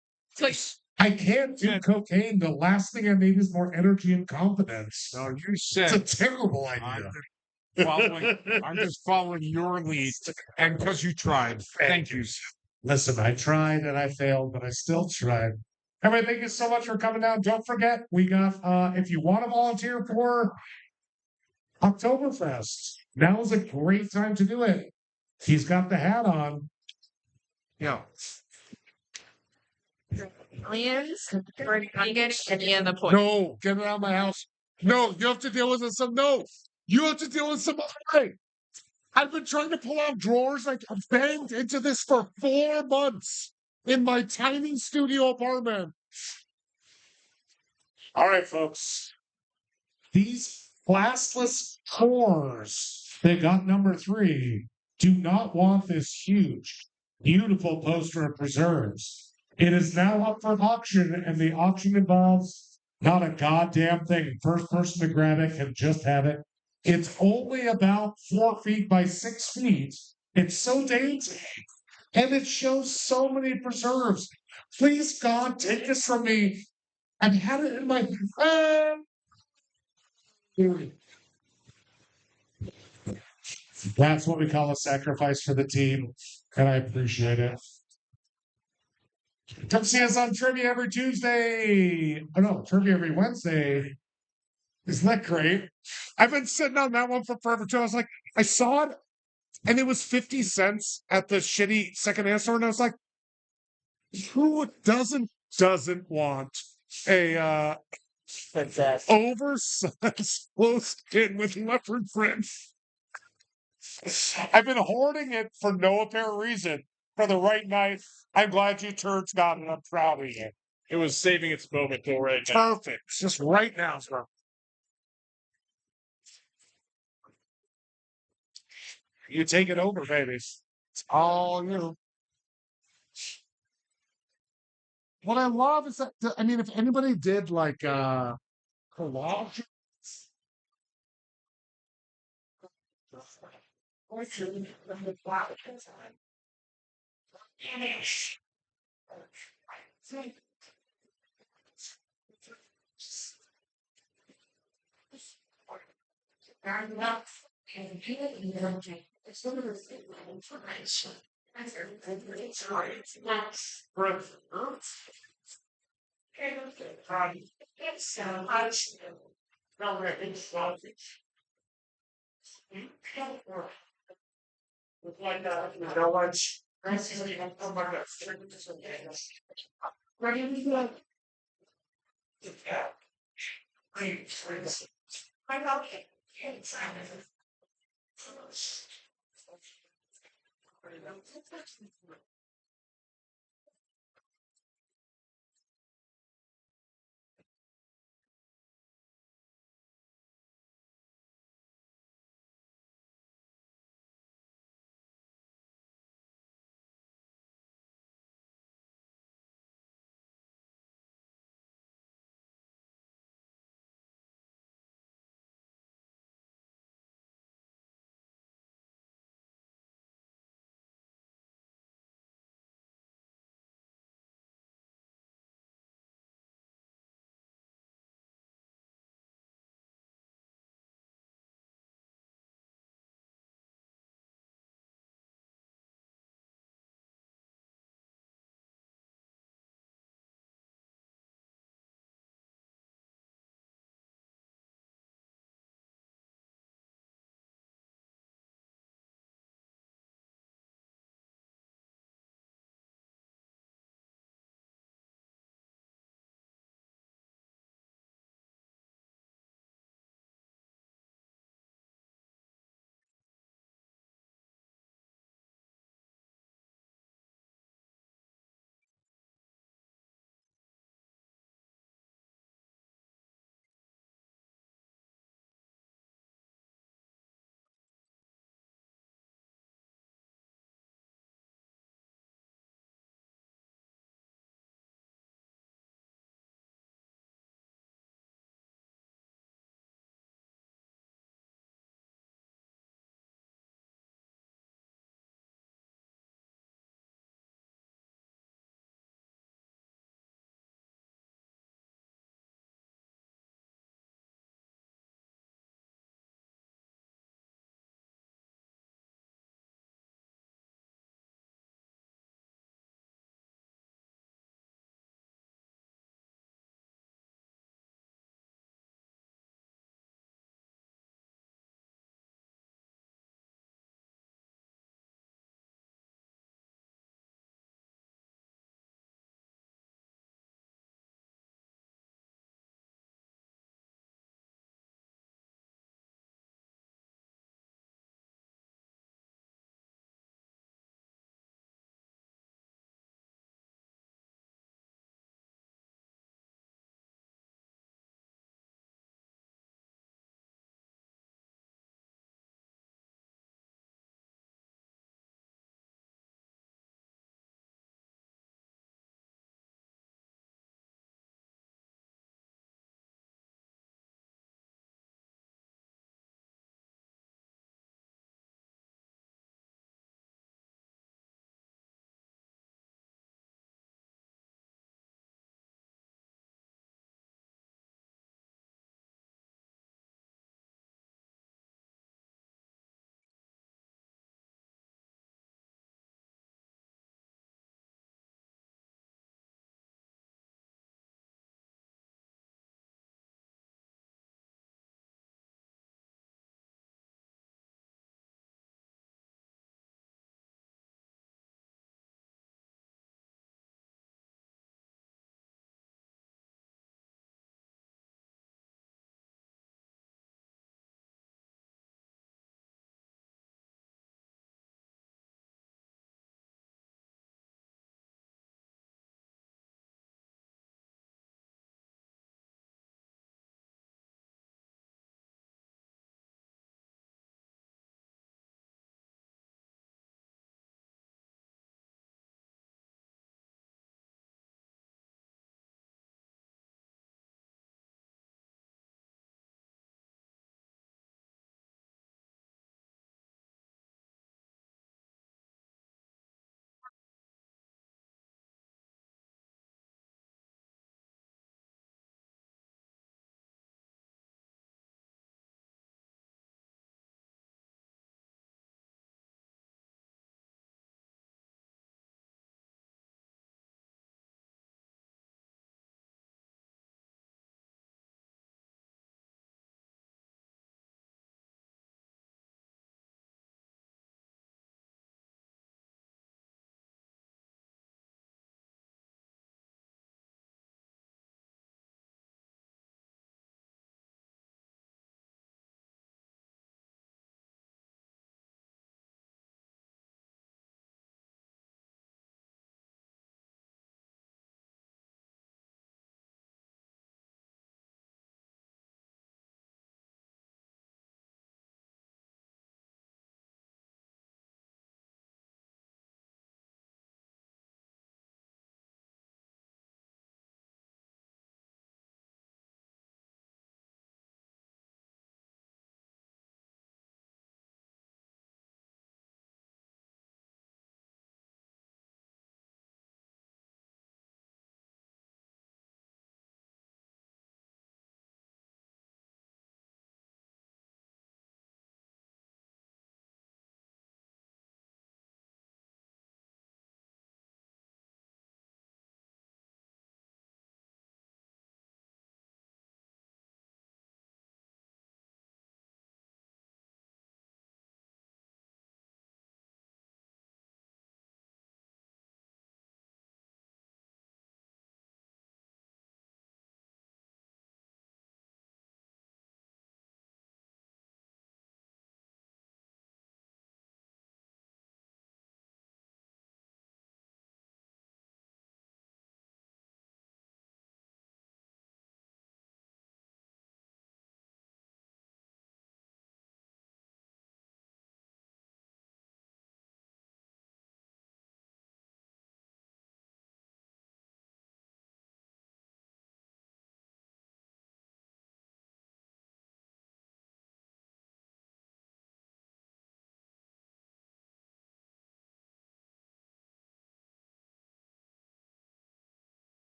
I can't do cocaine. The last thing I need is more energy and confidence. No, you said It's a terrible idea. I'm just following your lead, and because you tried. Thank you. Listen, I tried and I failed, but I still tried. Everybody, thank you so much for coming down. Don't forget, we got if you want to volunteer for Oktoberfest, now is a great time to do it. He's got the hat on. Yeah. Aliens? Or you get any of the point? No, get it out of my house. No, you have to deal with some. No, you have to deal with some other way. I've been trying to pull out drawers. Like I've banged into this for 4 months in my tiny studio apartment. All right, folks. These classless whores that got number 3 do not want this huge, beautiful poster of preserves. It is now up for auction, and the auction involves not a goddamn thing. First person to grab it can just have it. It's only about 4 feet by 6 feet. It's so dainty, and it shows so many preserves. Please, God, take this from me. I've had it in my That's what we call a sacrifice for the team, and I appreciate it. Come see us on Trivia every Tuesday. Oh no, Trivia every Wednesday. Isn't that great? I've been sitting on that one for forever too. I was like, I saw it, and it was 50 cents at the shitty secondhand store, and I was like, who doesn't want a oversized clotheskin with leopard print? I've been hoarding it for no apparent reason. For the right night, I'm glad you turds got it. I'm proud of you. It was saving its moment till right now. Perfect. Just right now, sir. You take it over, baby. It's all you. What I love is that I mean, if anybody did like collage.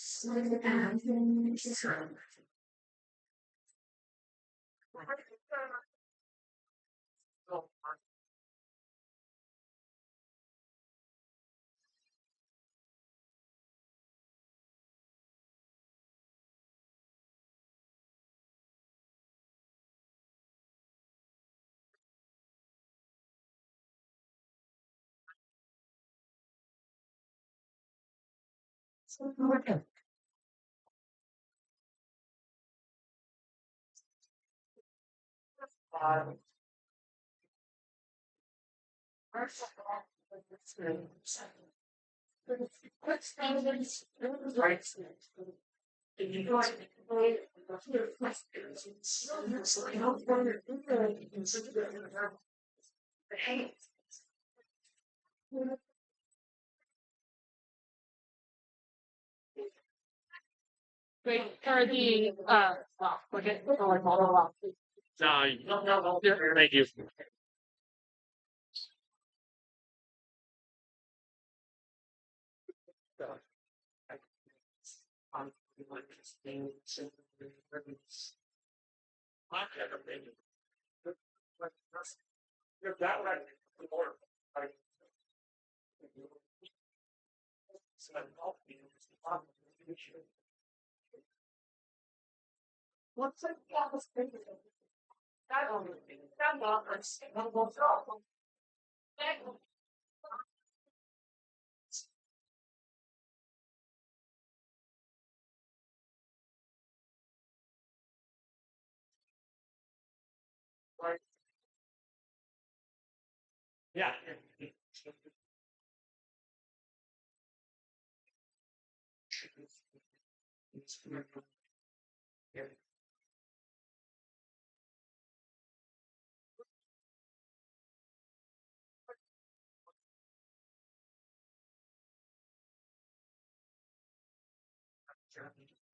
For the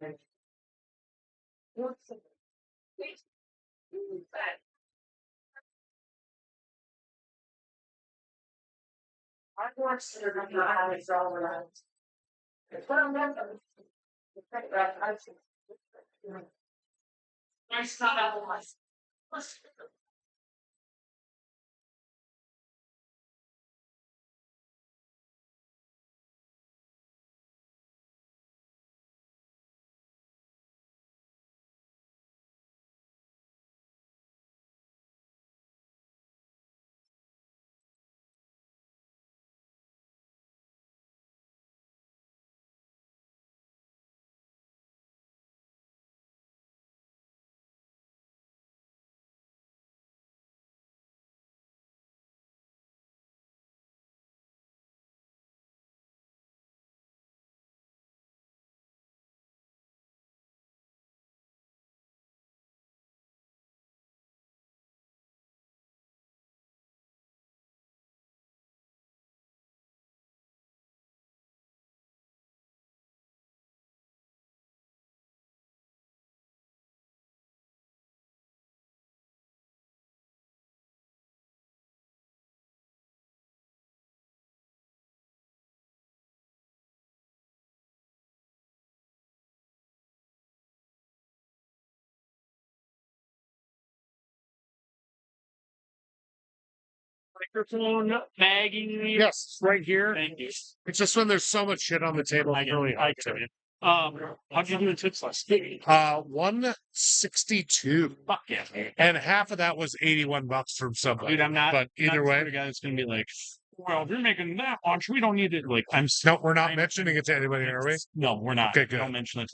Thank you. What's it? Yeah. Microphone bagging. Yes, right here. Thank you. It's just when there's so much shit on the table. I It's get really it. hard to. How'd you do in tips last week? 162. Fuck yeah. And half of that was $81 from somebody. Dude, I'm not. But either way, the guy that's gonna be like, well, if you're making that much, we don't need it. Like, I'm. no, we're not mentioning it to anybody, are we? No, we're not. Okay, We good. don't mention it.